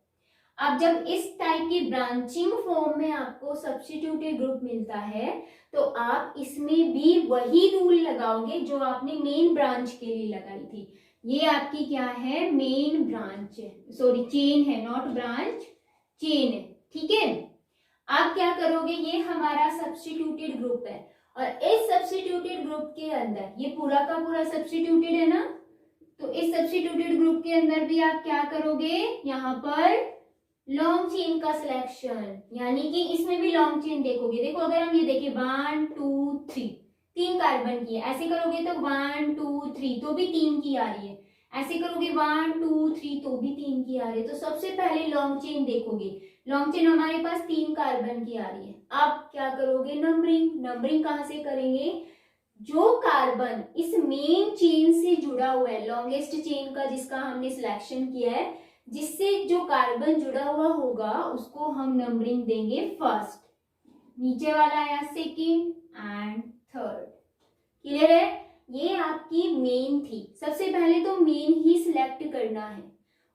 अब जब इस टाइप की ब्रांचिंग फॉर्म में आपको सब्स्टिट्यूटेड ग्रुप मिलता है तो आप इसमें भी वही रूल लगाओगे जो आपने मेन ब्रांच के लिए लगाई थी। ये आपकी क्या है, मेन ब्रांच है, सॉरी चेन है, नॉट ब्रांच, चेन है। ठीक है, आप क्या करोगे, ये हमारा सब्स्टिट्यूटेड ग्रुप है और इस सब्स्टिट्यूटेड ग्रुप के अंदर ये पूरा का पूरा सब्स्टिट्यूटेड है ना, तो इस सब्स्टिट्यूटेड ग्रुप के अंदर भी आप क्या करोगे, यहाँ पर लॉन्ग चेन का सिलेक्शन, यानी कि इसमें भी लॉन्ग चेन देखोगे। देखो अगर हम ये देखें 1 2 3 3 कार्बन की है, ऐसे करोगे तो 1 2 3 तो भी 3 की आ रही है, ऐसे करोगे 1 2 3 तो भी 3 की आ रही है। तो सबसे पहले लॉन्ग चेन देखोगे, लॉन्ग चेन हमारे पास 3 कार्बन की आ रही है। आप क्या करोगे, नंबरिंग, नंबरिंग कहाँ से करेंगे, जो कार्बन इस मेन चेन से जुड़ा हुआ है, लॉन्गेस्ट चेन का जिसका हमने सिलेक्शन किया है, जिससे जो कार्बन जुड़ा हुआ होगा उसको हम नंबरिंग देंगे फर्स्ट, नीचे वाला आया सेकंड एंड थर्ड। क्लियर है, ये आपकी मेन थी। सबसे पहले तो मेन ही सिलेक्ट करना है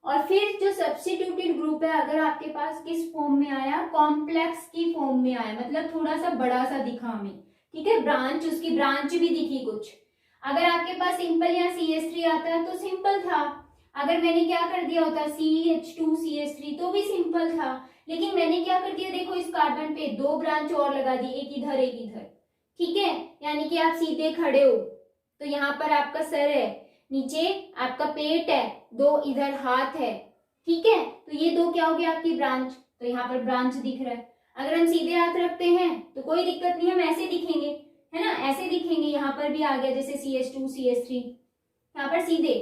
और फिर जो सब्स्टिट्यूटेड ग्रुप है अगर आपके पास किस फॉर्म में आया, कॉम्प्लेक्स की फॉर्म में आया, मतलब थोड़ा सा बड़ा सा दिखा हमें, ठीक है, ब्रांच, उसकी ब्रांच भी दिखी कुछ। अगर आपके पास सिंपल या CH3 आता है तो सिंपल था, अगर मैंने क्या कर दिया होता CH2 CH3 तो भी सिंपल था, लेकिन मैंने क्या कर दिया, देखो इस कार्बन पे 2 ब्रांच और लगा दी, एक इधर एक इधर। ठीक है, यानी कि आप सीधे खड़े हो तो यहाँ पर आपका सर है, नीचे आपका पेट है, 2 इधर हाथ है। ठीक है, तो ये 2 क्या हो गया, आपकी ब्रांच, तो यहाँ पर ब्रांच दिख रहा है। अगर हम सीधे हाथ रखते हैं तो कोई दिक्कत नहीं, हम ऐसे दिखेंगे, है ना, ऐसे दिखेंगे। यहाँ पर भी आ गया जैसे CH2 CH3, यहाँ पर सीधे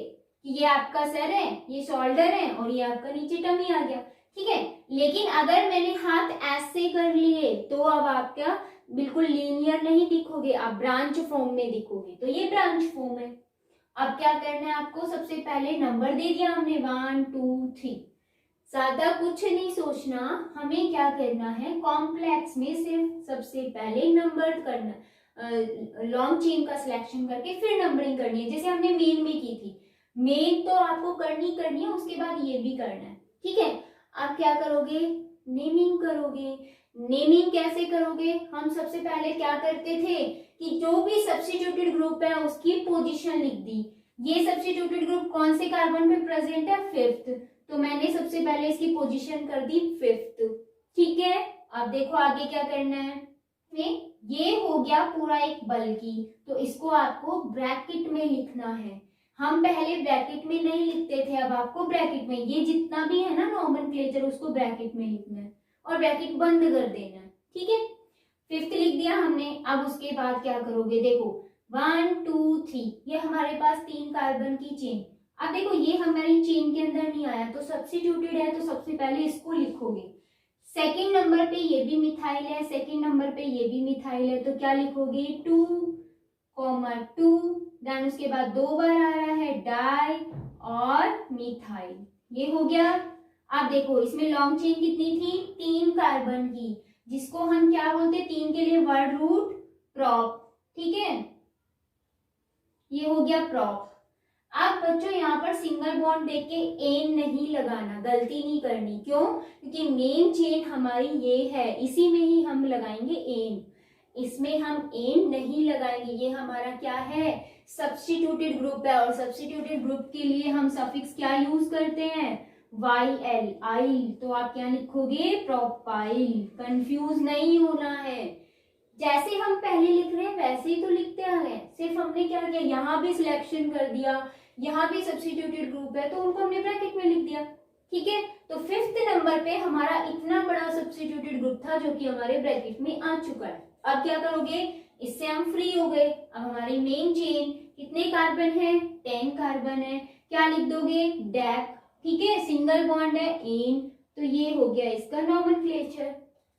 कि ये आपका सर है, ये शोल्डर है और ये आपका नीचे टमी आ गया। ठीक है, लेकिन अगर मैंने हाथ ऐसे कर लिए तो अब आपका बिल्कुल लीनियर नहीं दिखोगे, आप ब्रांच फॉर्म में दिखोगे, तो ये ब्रांच फॉर्म है। अब क्या करना है आपको, सबसे पहले नंबर दे दिया हमने 1 2 3, ज्यादा कुछ नहीं सोचना, हमें क्या करना है, कॉम्प्लेक्स में सिर्फ सबसे पहले नंबर करना, लॉन्ग चेन का सिलेक्शन करके फिर नंबरिंग करनी है, जैसे हमने मेन में की थी। मेन तो आपको करनी है, उसके बाद ये भी करना है। ठीक है, आप क्या करोगे, नेमिंग करोगे। नेमिंग कैसे करोगे, हम सबसे पहले क्या करते थे कि जो भी सब्स्टिट्यूटेड ग्रुप है उसकी पोजीशन लिख दी। ये सब्स्टिट्यूटेड ग्रुप कौन से कार्बन पे प्रेजेंट है, 5th, तो मैंने सबसे पहले इसकी पोजीशन कर दी 5th। ठीक है, अब देखो आगे क्या करना है, ये हो गया पूरा एक बल्कि, तो इसको आपको ब्रैकेट में लिखना है। हम पहले ब्रैकेट में नहीं लिखते थे, अब आपको ब्रैकेट में, ये जितना भी है ना नॉमेनक्लेचर उसको ब्रैकेट में लिखना है और ब्रैकेट बंद कर देना है। ठीक है, 5th लिख दिया हमने। अब उसके बाद क्या करोगे, देखो 1 2 3, ये हमारे पास 3 कार्बन की चेन। अब देखो ये हमारी चेन के अंदर नहीं आया तो सब्स्टिट्यूटेड है, तो सबसे पहले इसको लिखोगे। सेकेंड नंबर पे ये भी मिथाइल है, सेकेंड नंबर पे ये भी मिथाइल है, तो क्या लिखोगे 2 2, देन उसके बाद 2 बार आ रहा है डाई और मिथाइल, ये हो गया। अब देखो इसमें लॉन्ग चेन कितनी थी, 3 कार्बन की, जिसको हम क्या बोलते हैं, 3 के लिए वर्ड रूट प्रॉप। ठीक है, ये हो गया प्रॉप। अब बच्चों यहाँ पर सिंगल बॉन्ड देख के एन नहीं लगाना, गलती नहीं करनी। क्यों, क्योंकि मेन चेन हमारी ये है, इसी में ही हम लगाएंगे एन, इसमें हम एन नहीं लगाएंगे। ये हमारा क्या है, सब्स्टिट्यूटेड ग्रुप है और सब्स्टिट्यूटेड ग्रुप के लिए हम सफिक्स क्या यूज करते हैं, YL, आइल। तो आप क्या लिखोगे, प्रोपाइल। कंफ्यूज नहीं होना है, जैसे हम पहले लिख रहे हैं वैसे ही तो लिखते आ रहे हैं, सिर्फ हमने क्या किया, यहाँ भी सिलेक्शन कर दिया, यहाँ भी सब्स्टिट्यूटेड ग्रुप है तो उनको हमने ब्रैकेट में लिख दिया। ठीक है, तो 5th नंबर पे हमारा इतना बड़ा सब्स्टिट्यूटेड ग्रुप था जो कि हमारे ब्रैकेट में आ चुका है। अब क्या करोगे, इससे हम फ्री हो गए। अब हमारी मेन चेन कितने कार्बन है, 10 कार्बन है, क्या लिख दोगे, डैक। ठीक है, सिंगल बॉन्ड है एन, तो ये हो गया इसका नॉमेनक्लेचर।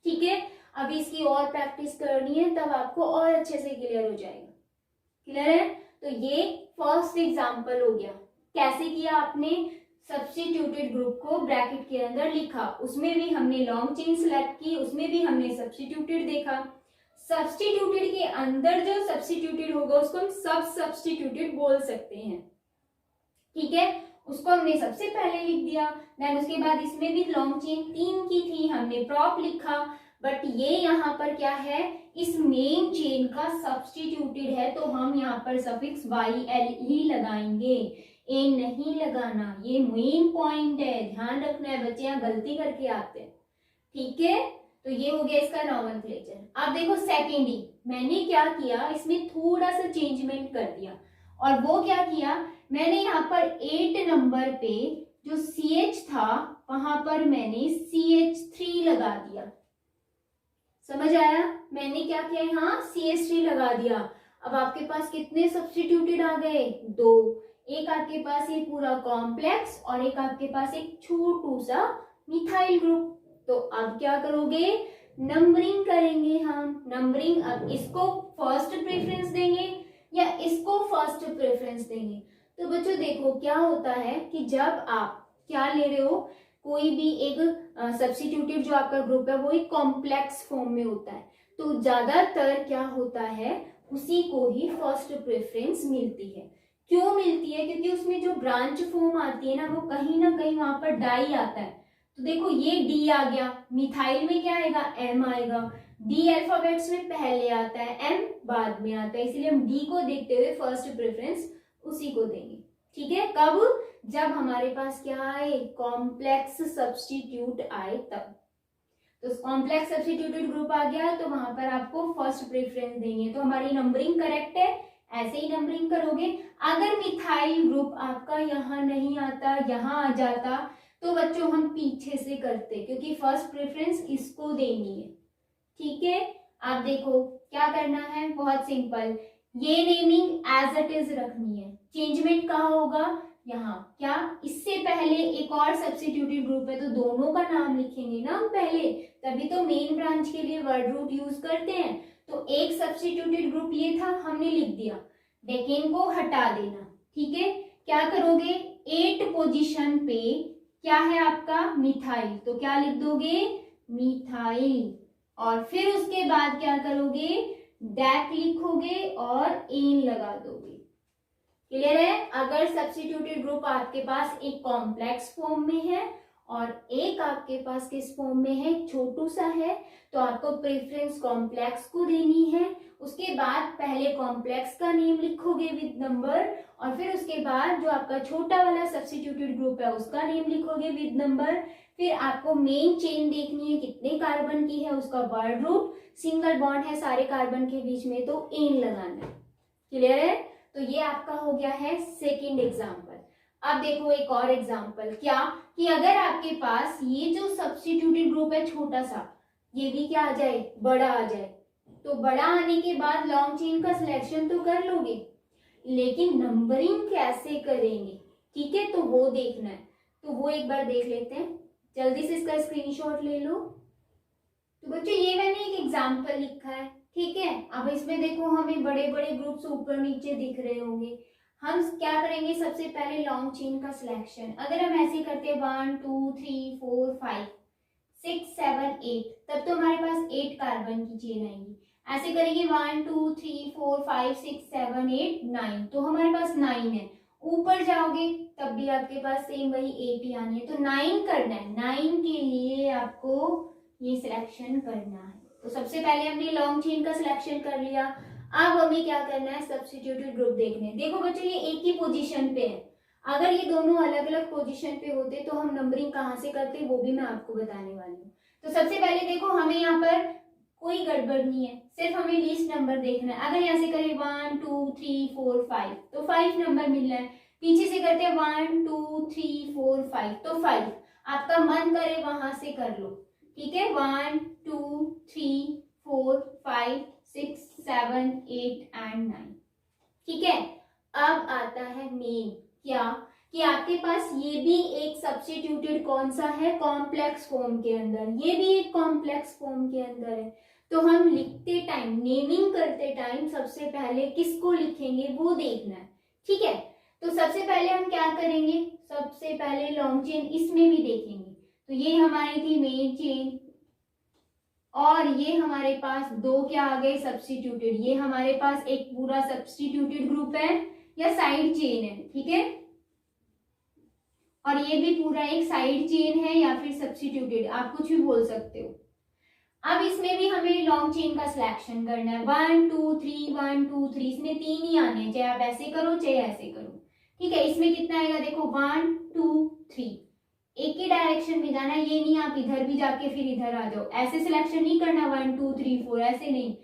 ठीक है, अभी इसकी और प्रैक्टिस करनी है तब आपको और अच्छे से क्लियर हो जाएगा। क्लियर है, तो ये फर्स्ट एग्जांपल हो गया, कैसे किया आपने, सब्स्टिट्यूटेड ग्रुप को ब्रैकेट के अंदर लिखा, उसमें भी हमने लॉन्ग चेन सेलेक्ट की, उसमें भी हमने सब्स्टिट्यूटेड देखा। सब्स्टिट्यूटेड के अंदर जो सब्स्टिट्यूटेड होगा उसको हम सब सब्स्टिट्यूटेड बोल सकते हैं, ठीक है। उसको हमने सबसे पहले लिख दिया। देन उसके बाद इसमें भी लॉन्ग चेन 3 की थी, हमने प्रॉप लिखा, बट ये यहाँ पर क्या है, इस मेन चेन का सब्स्टिट्यूटेड है, तो हम यहाँ पर सफिक्स YL ही लगाएंगे, ए नहीं लगाना। ये मेन पॉइंट है, ध्यान रखना है, बच्चे यहाँ गलती करके आते हैं, ठीक है। तो ये हो गया इसका नॉमेनक्लेचर। अब देखो सेकेंडरी, मैंने क्या किया, इसमें थोड़ा सा चेंजमेंट कर दिया, और वो क्या किया, मैंने यहाँ पर 8 नंबर पे जो CH था वहां पर मैंने CH3 लगा दिया। समझ आया, मैंने क्या किया, यहाँ CH3 लगा दिया। अब आपके पास कितने सब्स्टिट्यूटेड आ गए, 2। एक आपके पास ये पूरा कॉम्प्लेक्स और एक आपके पास एक छोटू सा मिथाइल ग्रुप। तो अब क्या करोगे, नंबरिंग करेंगे हम। नंबरिंग, अब इसको फर्स्ट प्रेफरेंस देंगे या इसको फर्स्ट प्रेफरेंस देंगे। तो बच्चों देखो क्या होता है कि जब आप क्या ले रहे हो, कोई भी एक सब्स्टिट्यूटेड जो आपका ग्रुप है वो एक कॉम्प्लेक्स फॉर्म में होता है, तो ज्यादातर क्या होता है, उसी को ही फर्स्ट प्रेफरेंस मिलती है। क्यों मिलती है, क्योंकि उसमें जो ब्रांच फॉर्म आती है ना, वो कहीं ना कहीं वहां पर डाई आता है। तो देखो ये D आ गया, मिथाइल में क्या आएगा, M आएगा। D अल्फाबेट्स में पहले आता है, M बाद में आता है, इसलिए हम D को देखते हुए फर्स्ट प्रेफरेंस उसी को देंगे, ठीक है। कब, जब हमारे पास क्या आए, कॉम्प्लेक्स सब्स्टिट्यूट आए तब। तो कॉम्प्लेक्स सब्स्टिट्यूटेड ग्रुप आ गया तो वहां पर आपको फर्स्ट प्रेफरेंस देंगे। तो हमारी नंबरिंग करेक्ट है, ऐसे ही नंबरिंग करोगे। अगर मिथाइल ग्रुप आपका यहाँ नहीं आता, यहाँ आ जाता, तो बच्चों हम पीछे से करते, क्योंकि फर्स्ट प्रेफरेंस इसको देनी है, ठीक है। आप देखो क्या करना है, बहुत सिंपल, ये नेमिंग एज इट इज रखनी है। चेंजमेंट कहाँ होगा, यहाँ। क्या, इससे पहले एक और सब्स्टिट्यूटेड ग्रुप है तो दोनों का नाम लिखेंगे ना हम पहले, तभी तो मेन ब्रांच के लिए वर्ड रूट यूज करते हैं। तो एक सब्स्टिट्यूटेड ग्रुप ये था, हमने लिख दिया, डेकेन को हटा देना, ठीक है। क्या करोगे, 8 पोजीशन पे क्या है आपका, मिथाइल, तो क्या लिख दोगे, मिथाइल। और फिर उसके बाद क्या करोगे, डैक लिखोगे और एन लगा दोगे। क्लियर है। अगर सब्स्टिट्यूटेड ग्रुप आपके पास एक कॉम्प्लेक्स फॉर्म में है और एक आपके पास किस फॉर्म में है, छोटू सा है, तो आपको प्रेफरेंस कॉम्प्लेक्स को देनी है। उसके बाद पहले कॉम्प्लेक्स का नेम लिखोगे विद नंबर, और फिर उसके बाद जो आपका छोटा वाला सब्स्टिट्यूटेड ग्रुप है उसका नेम लिखोगे विद नंबर। फिर आपको मेन चेन देखनी है, कितने कार्बन की है, उसका वर्ड रूट, सिंगल बॉन्ड है सारे कार्बन के बीच में तो एन लगाना है। क्लियर है। तो ये आपका हो गया है सेकेंड एग्जाम्पल। अब देखो एक और एग्जाम्पल, क्या कि अगर आपके पास ये जो सब्स्टिट्यूटेड ग्रुप है छोटा सा, ये भी क्या आ जाए, बड़ा आ जाए, तो बड़ा आने के बाद लॉन्ग चेन का सिलेक्शन तो कर लोगे, लेकिन नंबरिंग कैसे करेंगे, ठीक है, तो वो देखना है। तो वो एक बार देख लेते हैं, जल्दी से इसका स्क्रीनशॉट ले लो। तो बच्चों ये मैंने एक एग्जाम्पल लिखा है, ठीक है। अब इसमें देखो हमें बड़े बड़े ग्रुप्स ऊपर नीचे दिख रहे होंगे। हम क्या करेंगे, सबसे पहले लॉन्ग चेन का सिलेक्शन। अगर हम ऐसे करते हैं 1 2 3 4 5 6 7 8, तब तो हमारे पास 8 कार्बन की चेन आएगी। ऐसे करेंगे 1 2 3 4 5 6 7 8 9, तो हमारे पास 9 है। ऊपर जाओगे तब भी आपके पास सेम वही 8 ही आनी है, तो 9 करना है। 9 के लिए आपको ये सिलेक्शन करना है। तो सबसे पहले हमने लॉन्ग चेन का सिलेक्शन कर लिया। अब हमें क्या करना है, सब्स्टिट्यूटेड ग्रुप देखने। देखो बच्चों ये एक ही पोजीशन पे है, अगर ये दोनों अलग अलग पोजीशन पे होते तो हम नंबरिंग कहाँ से करते वो भी मैं आपको बताने वाली हूँ। तो सबसे पहले देखो हमें यहाँ पर कोई गड़बड़ नहीं है, सिर्फ हमें लीस्ट नंबर देखना है। अगर यहाँ से करें 1 2 3 4 5 तो 5 नंबर मिल रहा है। पीछे से करते हैं 1 2 3 4 5 तो 5, आपका मन करे वहां से कर लो, ठीक है। 1 2 3 4 5 6 7 8 एंड 9, ठीक है। अब आता है मेन, क्या कि आपके पास ये भी एक सब्स्टिट्यूटेड कौन सा है, कॉम्प्लेक्स फॉर्म के अंदर, ये भी एक कॉम्प्लेक्स फॉर्म के अंदर है। तो हम लिखते टाइम, नेमिंग करते टाइम सबसे पहले किसको लिखेंगे वो देखना है, ठीक है। तो सबसे पहले हम क्या करेंगे, सबसे पहले लॉन्ग चेन इसमें भी देखेंगे। तो ये हमारी थी मेन चेन और ये हमारे पास दो क्या आ गए सब्स्टिट्यूटेड। ये हमारे पास एक पूरा सब्स्टिट्यूटेड ग्रुप है या साइड चेन है, ठीक है, और ये भी पूरा एक साइड चेन है या फिर सब्स्टिट्यूटेड, आप कुछ भी बोल सकते हो। अब इसमें भी हमें लॉन्ग चेन का सिलेक्शन करना है। 1 2 3 1 2 3, इसमें 3 ही आने हैं, चाहे आप ऐसे करो चाहे ऐसे करो, ठीक है। इसमें कितना आएगा देखो 1 2 3, एक ही डायरेक्शन में जाना, ये नहीं आप इधर भी जाके फिर इधर आ जाओ, ऐसे सिलेक्शन नहीं करना 1 2 3 4, ऐसे नहीं।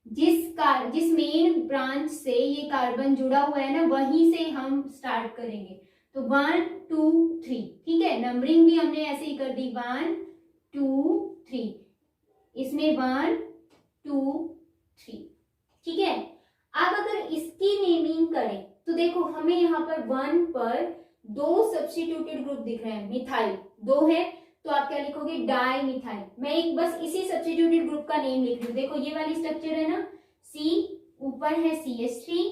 जिस मेन ब्रांच से ये कार्बन जुड़ा हुआ है ना वहीं से हम स्टार्ट करेंगे। तो 1 2 3, ठीक है, नंबरिंग भी हमने ऐसे ही कर दी 1 2 3, इसमें 1 2 3, ठीक है। अब अगर इसकी नेमिंग करें तो देखो हमें यहाँ पर 1 पर दो सब्स्टिट्यूटेड ग्रुप दिख रहे हैं, मिथाइल दो है, तो आप क्या लिखोगे डाई मिथाइल। मैं एक बस इसी सब्स्टिट्यूटेड ग्रुप का नेम लिख रही हूँ। देखो ये वाली स्ट्रक्चर है ना, C ऊपर है CH3,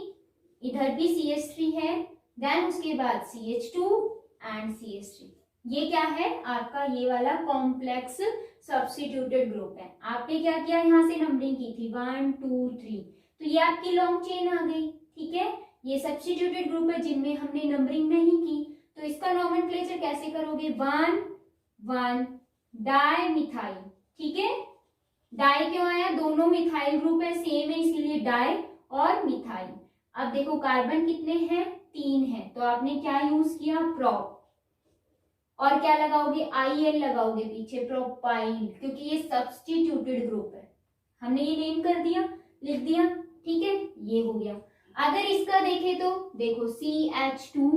इधर भी CH3 है, देन उसके बाद CH2 एंड CH3, ये क्या है आपका ये वाला कॉम्प्लेक्स सब्स्टिट्यूटेड ग्रुप है। आपने क्या किया यहाँ से नंबरिंग की थी 1 2 3, तो ये आपकी लॉन्ग चेन आ गई, ठीक है। ये सब्स्टिट्यूटेड ग्रुप है जिनमें हमने नंबरिंग नहीं की, तो इसका नोमेनक्लेचर कैसे करोगे 1 1 डाई मिथाइल, ठीक है। डाई क्यों आया, दोनों मिथाइल ग्रुप है सेम है इसलिए डाई और मिथाइल। अब देखो कार्बन कितने हैं 3 है, तो आपने क्या यूज किया प्रोप, और क्या लगाओगे IL लगाओगे पीछे प्रोपाइल, क्योंकि ये सब्स्टिट्यूटेड ग्रुप है, हमने ये नेम कर दिया लिख दिया, ठीक है, ये हो गया। अगर इसका देखें तो देखो CH2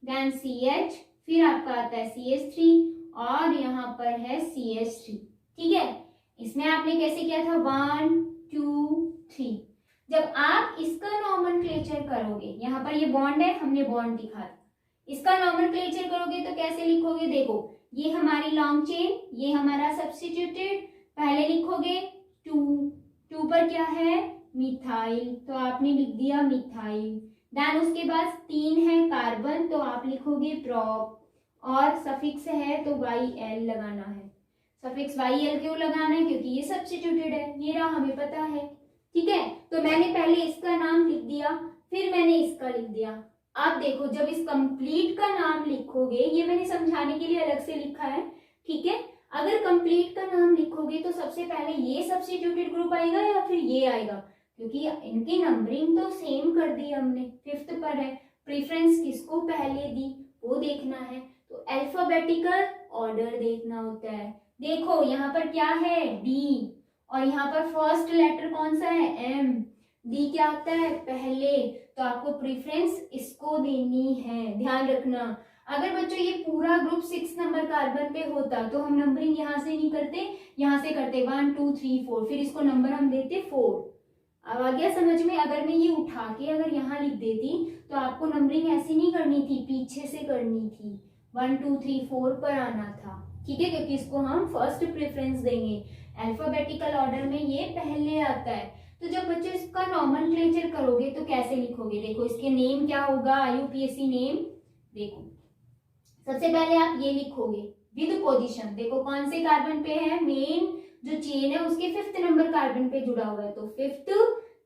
देन CH, फिर आपका आता है CH3 और यहाँ पर है CH3, ठीक है। इसमें आपने कैसे किया था 1 2 3, जब आप इसका नोमेनक्लेचर करोगे, यहाँ पर ये बॉन्ड है हमने बॉन्ड दिखा दिया, इसका नोमेनक्लेचर करोगे तो कैसे लिखोगे देखो ये हमारी लॉन्ग चेन, ये हमारा सब्स्टिट्यूटेड, पहले लिखोगे 2 पर क्या है मिथाइल, तो आपने लिख दिया मिथाइल, देन उसके बाद 3 है कार्बन, तो आप लिखोगे प्रोप, और सफिक्स है तो YL लगाना है। सफिक्स YL क्यों लगाना है, क्योंकि ये सब्स्टिट्यूटेड है, ये रहा हमें पता है, ठीक है। तो मैंने पहले इसका नाम लिख दिया फिर मैंने इसका लिख दिया। अब देखो जब इस कंप्लीट का नाम लिखोगे, ये मैंने समझाने के लिए अलग से लिखा है, ठीक है। अगर कंप्लीट का नाम लिखोगे तो सबसे पहले ये सब्स्टिट्यूटेड ग्रुप आएगा या फिर ये आएगा, क्योंकि इनकी नंबरिंग तो सेम कर दी हमने, 5th पर है, प्रेफरेंस किसको पहले दी वो देखना है, तो अल्फाबेटिकल ऑर्डर देखना होता है। देखो यहाँ पर क्या है D, और यहाँ पर फर्स्ट लेटर कौन सा है M, D क्या होता है पहले, तो आपको प्रेफरेंस इसको देनी है, ध्यान रखना। अगर बच्चों ये पूरा ग्रुप 6 नंबर कार्बन पे होता तो हम नंबरिंग यहाँ से नहीं करते, यहाँ से करते 1 2 3 4, फिर इसको नंबर हम देते 4। अब आ गया समझ में, अगर मैं ये उठा के अगर यहाँ लिख देती तो आपको नंबरिंग ऐसी नहीं करनी थी, पीछे से करनी थी, 1 2 3 4 पर आना था, ठीक है, क्योंकि इसको हम फर्स्ट प्रेफरेंस देंगे। अल्फाबेटिकल ऑर्डर में ये पहले आता है। तो जब बच्चों इसका नोमेनक्लेचर करोगे तो कैसे लिखोगे, देखो इसके नेम क्या होगा IUPAC नेम, देखो सबसे पहले आप ये लिखोगे विद पोजीशन, देखो कौन से कार्बन पे है, मेन जो चेन है उसके 5th नंबर कार्बन पे जुड़ा हुआ है, तो 5th,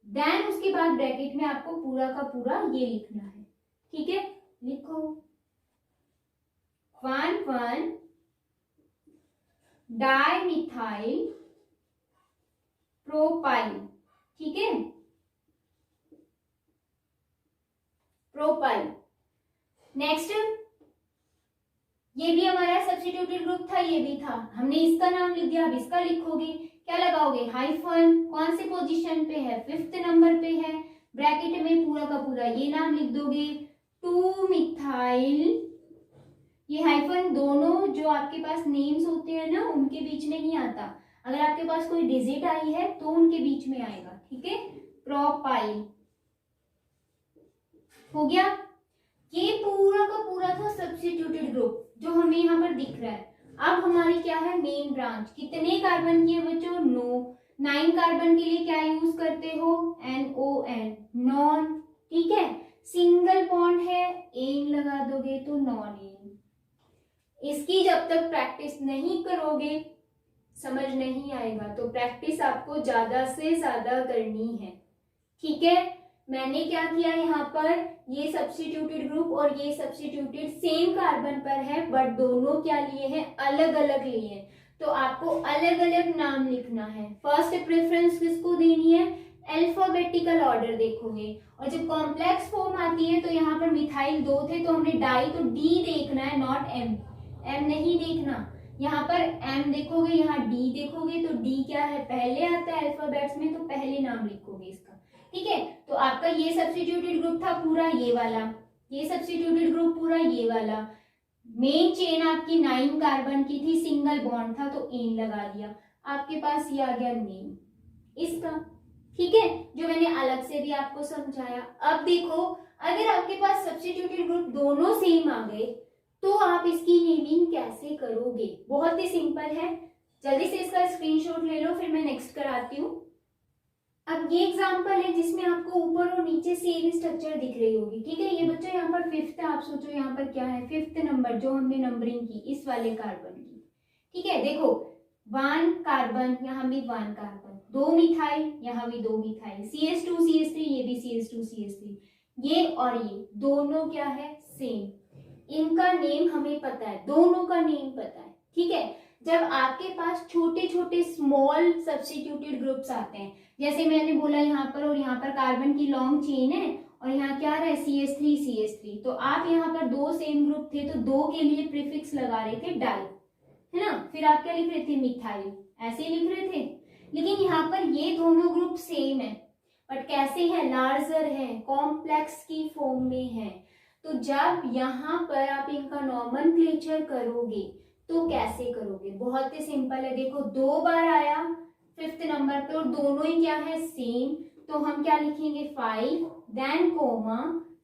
देन उसके बाद ब्रैकेट में आपको पूरा का पूरा ये लिखना है, ठीक है। लिखो 1 1 डाइमिथाइल प्रोपाइल, ठीक है, प्रोपाइल। नेक्स्ट ये भी हमारा सब्स्टिट्यूटेड ग्रुप था, ये भी था, हमने इसका नाम लिख दिया। अब इसका लिखोगे, क्या लगाओगे हाइफन, कौन से पोजीशन पे है 5th नंबर पे है, ब्रैकेट में पूरा का पूरा ये नाम लिख दोगे 2 मिथाइल, ये हाइफन दोनों जो आपके पास नेम्स होते हैं ना उनके बीच में नहीं आता, अगर आपके पास कोई डिजिट आई है तो उनके बीच में आएगा, ठीक है, प्रोपाइल हो गया। ये पूरा का पूरा था सब्स्टिट्यूटेड ग्रुप जो हमें यहाँ पर दिख रहा है। अब हमारी क्या है मेन ब्रांच, कितने कार्बन की है बच्चों 9 कार्बन के लिए क्या यूज करते हो NON, नॉन, ठीक है। सिंगल बॉन्ड है एन लगा दोगे तो नॉन एन, तक प्रैक्टिस नहीं करोगे समझ नहीं आएगा। तो प्रैक्टिस आपको ज्यादा से ज्यादा करनी है, ठीक है। मैंने क्या किया यहाँ पर, ये सब्स्टिट्यूटेड ग्रुप और ये सब्स्टिट्यूटेड सेम कार्बन पर है, बट दोनों क्या लिए हैं, अलग अलग लिए हैं। तो आपको अलग अलग नाम लिखना है। फर्स्ट प्रेफरेंस किसको देनी है, अल्फाबेटिकल ऑर्डर देखोगे। और जब कॉम्प्लेक्स फॉर्म आती है तो यहाँ पर मिथाइल 2 थे तो हमने डाई, तो डी देखना है, नॉट एम। एम नहीं देखना। यहाँ पर एम देखोगे, यहाँ डी देखोगे, तो डी क्या है, पहले आता है अल्फाबेट्स में, तो पहले नाम लिखोगे इसका, ठीक है। तो आपका ये सब्स्टिट्यूटेड ग्रुप था पूरा ये वाला, ये सब्स्टिट्यूटेड ग्रुप पूरा ये वाला। मेन चेन आपकी 9 कार्बन की थी, सिंगल बॉन्ड था तो एन लगा दिया, आपके पास ये आ गया नेम इसका, ठीक है, जो मैंने अलग से भी आपको समझाया। अब देखो, अगर आपके पास सब्स्टिट्यूटेड ग्रुप दोनों सेम आ गए तो आप इसकी नेमिंग कैसे करोगे, बहुत ही सिंपल है। जल्दी से इसका स्क्रीनशॉट ले लो, फिर मैं नेक्स्ट कराती हूँ। अब ये एग्जांपल है जिसमें आपको ऊपर और नीचे सेम स्ट्रक्चर दिख रही होगी, ठीक है। ये बच्चा यहाँ पर 5th है, आप सोचो यहाँ पर क्या है, 5th नंबर जो हमने नंबरिंग की इस वाले कार्बन की, ठीक है। देखो 1 कार्बन, यहाँ भी 1 कार्बन, 2 मिथाइल, यहाँ भी 2 मिथाइल, CH2 CH3, ये भी CH2 CH3, ये और ये दोनों क्या है, सेम। इनका नेम हमें पता है, दोनों का नेम पता है, ठीक है। जब आपके पास छोटे छोटे स्मॉल सब्स्टिट्यूटेड ग्रुप्स आते हैं, जैसे मैंने बोला यहाँ पर और यहाँ पर कार्बन की लॉन्ग चेन है और यहाँ क्या है, CH3 CH3, तो आप यहाँ पर 2 सेम ग्रुप थे तो 2 के लिए प्रीफिक्स लगा रहे थे डाई, है ना। फिर आप क्या लिख रहे थे, मिथाइल, ऐसे ही लिख रहे थे। लेकिन यहाँ पर ये दोनों ग्रुप सेम है, बट कैसे है, लार्जर है, कॉम्प्लेक्स की फॉर्म में है। तो जब यहाँ पर आप इनका नॉमेनक्लेचर करोगे तो कैसे करोगे, बहुत ही सिंपल है। देखो 2 बार आया 5th नंबर पे और दोनों ही क्या है, सेम, तो हम क्या लिखेंगे, 5 देन कोमा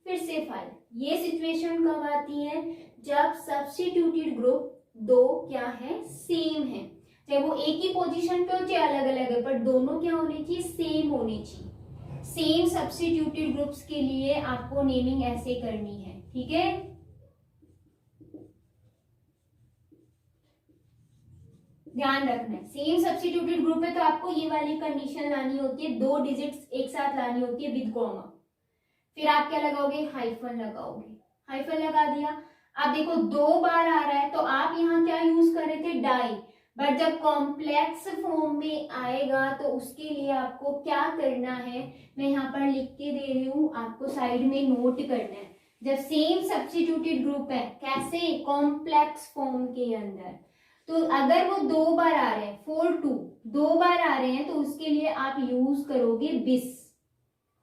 फिर से 5। ये सिचुएशन कब आती है, जब सब्स्टिट्यूटेड ग्रुप 2 क्या है, सेम है, चाहे वो एक ही पोजीशन पे हो चाहे अलग अलग है, पर दोनों क्या होने चाहिए, सेम होने चाहिए। सेम सब्स्टिट्यूटेड ग्रुप्स के लिए आपको नेमिंग ऐसे करनी है, ठीक है। ध्यान रखना है, सेम सब्स्टिट्यूटेड ग्रुप है तो आपको ये वाली कंडीशन लानी होती है, 2 डिजिट्स एक साथ लानी होती है विद कॉमा। फिर आप क्या लगाओगे, हाइफन लगाओगे, हाइफन लगा दिया। अब देखो 2 बार आ रहा है तो आप यहाँ क्या यूज कर रहे थे, डाई, बट जब कॉम्प्लेक्स फॉर्म में आएगा तो उसके लिए आपको क्या करना है, मैं यहाँ पर लिख के दे रही हूँ, आपको साइड में नोट करना है। जब सेम सब्स्टिट्यूटेड ग्रुप है, कैसे, कॉम्प्लेक्स फॉर्म के अंदर, तो अगर वो 2 बार आ रहे हैं, 4 2 2 बार आ रहे हैं तो उसके लिए आप यूज करोगे बिस,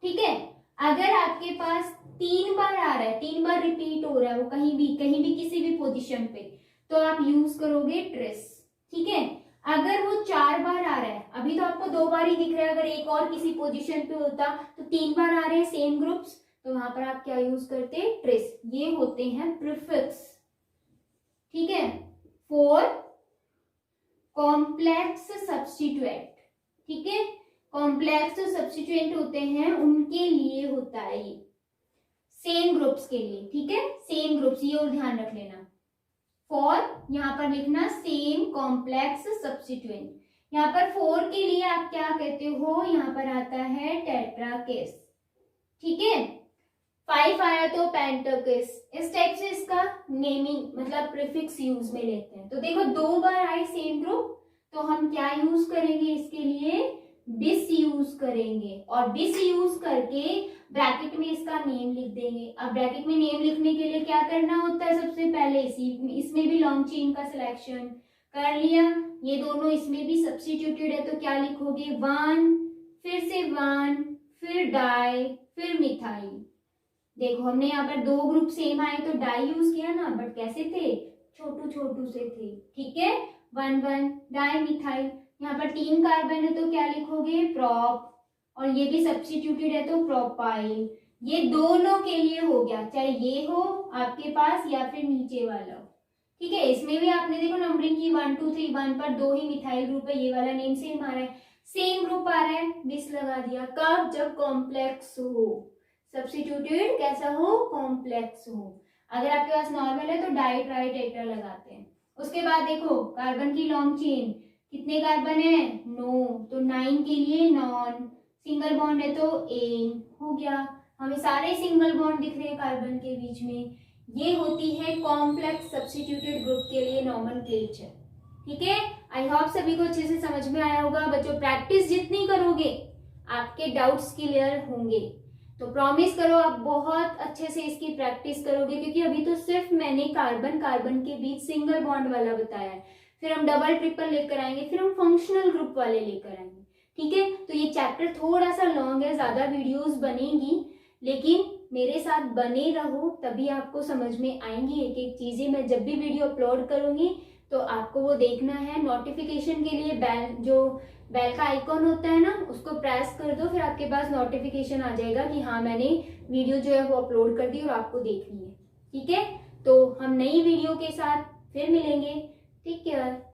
ठीक है। अगर आपके पास 3 बार आ रहा है, 3 बार रिपीट हो रहा है वो कहीं भी किसी भी पोजीशन पे, तो आप यूज करोगे ट्रेस, ठीक है। अगर वो 4 बार आ रहा है, अभी तो आपको 2 बार ही दिख रहा है, अगर एक और किसी पोजीशन पे होता तो 3 बार आ रहे हैं सेम ग्रुप्स, तो वहां पर आप क्या यूज करते, ट्रेस। ये होते हैं प्रीफिक्स, ठीक है, फॉर कॉम्प्लेक्स सब्स्टिट्यूएंट, ठीक है। कॉम्प्लेक्स सब्स्टिट्यूएंट होते हैं उनके लिए होता है ये, सेम ग्रुप्स के लिए, ठीक है, सेम ग्रुप्स, ये और ध्यान रख लेना। फॉर यहाँ पर लिखना सेम कॉम्प्लेक्स सब्स्टिट्यूएंट, यहाँ पर 4 के लिए आप क्या कहते हो, यहाँ पर आता है टेट्राकेस, ठीक है। 5 आया तो पेंटाकेस, इस टाइप से इसका नेमिंग मतलब प्रीफिक्स यूज में लेते हैं। तो देखो 2 बार आए सेम ग्रुप तो हम क्या यूज करेंगे, इसके लिए बिस यूज करेंगे, और बिस यूज करके ब्रैकेट में इसका नेम लिख देंगे। अब ब्रैकेट में नेम लिखने के लिए क्या करना होता है, सबसे पहले इसमें भी लॉन्ग चेन का सिलेक्शन कर लिया, ये दोनों इसमें भी सब्स्टिट्यूटेड है तो क्या लिखोगे, 1 फिर से 1 फिर डाई फिर मिथाइल। देखो हमने यहाँ पर 2 ग्रुप सेम आए तो डाई यूज किया ना, बट कैसे थे, छोटू से थे, ठीक है, 1 1 डाई मिथाइल। यहाँ पर 3 कार्बन है तो क्या लिखोगे, प्रोप, और ये भी सब्स्टिट्यूटेड है तो प्रोपाइल। ये दोनों के लिए हो गया, चाहे ये हो आपके पास या फिर नीचे वाला हो, ठीक है। इसमें भी आपने देखो नंबरिंग की 1 2 3, 1 पर 2 ही मिथाइल ग्रुप है, ये वाला नेम सेम आ रहा है, सेम ग्रुप आ रहा है, बिस लगा दिया। कब, जब कॉम्प्लेक्स हो, सब्स्टिट्यूटेड कैसा हो, कॉम्प्लेक्स हो। अगर आपके पास नॉर्मल है तो डाई ट्राई टेट्रा लगाते हैं, उसके बाद देखो कार्बन की लॉन्ग चेन, कितने कार्बन है 9, तो 9 के लिए नॉन, सिंगल बॉन्ड है तो एन हो गया। हमें सारे सिंगल बॉन्ड दिख रहे हैं कार्बन के बीच में। ये होती है कॉम्प्लेक्स सब्स्टिट्यूटेड ग्रुप के लिए नॉमेनक्लेचर। ठीक है, आई होप सभी को अच्छे से समझ में आया होगा बच्चों। प्रैक्टिस जितनी करोगे आपके डाउट्स क्लियर होंगे। तो प्रॉमिस करो आप बहुत अच्छे से इसकी प्रैक्टिस करोगे, क्योंकि अभी तो सिर्फ मैंने कार्बन कार्बन के बीच सिंगल बॉन्ड वाला बताया है, फिर हम डबल ट्रिपल लेकर आएंगे, फिर हम फंक्शनल ग्रुप वाले लेकर आएंगे। ठीक है, तो ये चैप्टर थोड़ा सा लॉन्ग है, ज्यादा वीडियोस बनेंगी, लेकिन मेरे साथ बने रहो तभी आपको समझ में आएंगी एक एक चीजें। मैं जब भी वीडियो अपलोड करूंगी तो आपको वो देखना है। नोटिफिकेशन के लिए बेल का आइकॉन होता है ना, उसको प्रेस कर दो, फिर आपके पास नोटिफिकेशन आ जाएगा कि हाँ मैंने वीडियो जो है वो अपलोड कर दी और आपको देखनी है। ठीक है, तो हम नई वीडियो के साथ फिर मिलेंगे। Take care.